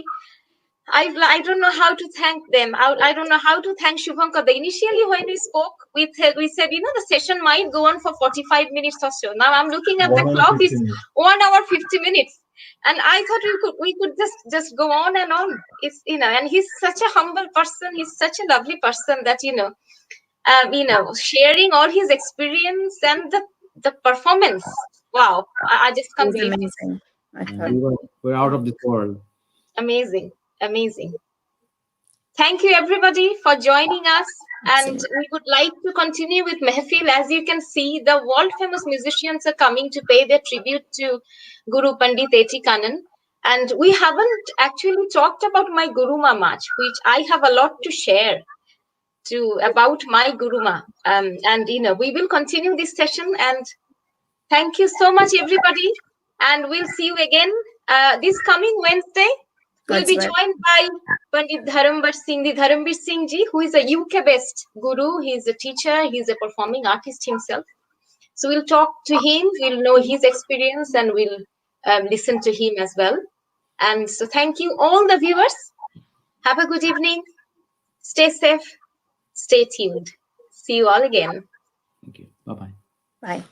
I don't know how to thank them. I don't know how to thank Subhankar. Initially, when we spoke, we said, the session might go on for 45 minutes or so. Now I'm looking at the clock; it's 1 hour 50 minutes, and I thought we could just go on and on. It's and he's such a humble person. He's such a lovely person that sharing all his experience and the performance. Wow, I just It can't was believe it. amazing. I thought. We're out of this world. Amazing. Thank you everybody for joining us, and we would like to continue with Mehfil. As you can see, the world famous musicians are coming to pay their tribute to Guru Pandit A Kanan, and we haven't actually talked about my Guruma much, which I have a lot to share about my Guruma, and we will continue this session. And thank you so much everybody, and we'll see you again this coming Wednesday. We'll be joined by Pandit Dharambir Singh ji, who is a UK-based guru. He's a teacher. He's a performing artist himself. So we'll talk to him. We'll know his experience, and we'll listen to him as well. And so thank you all the viewers. Have a good evening. Stay safe. Stay tuned. See you all again. Thank you. Bye-bye. Bye.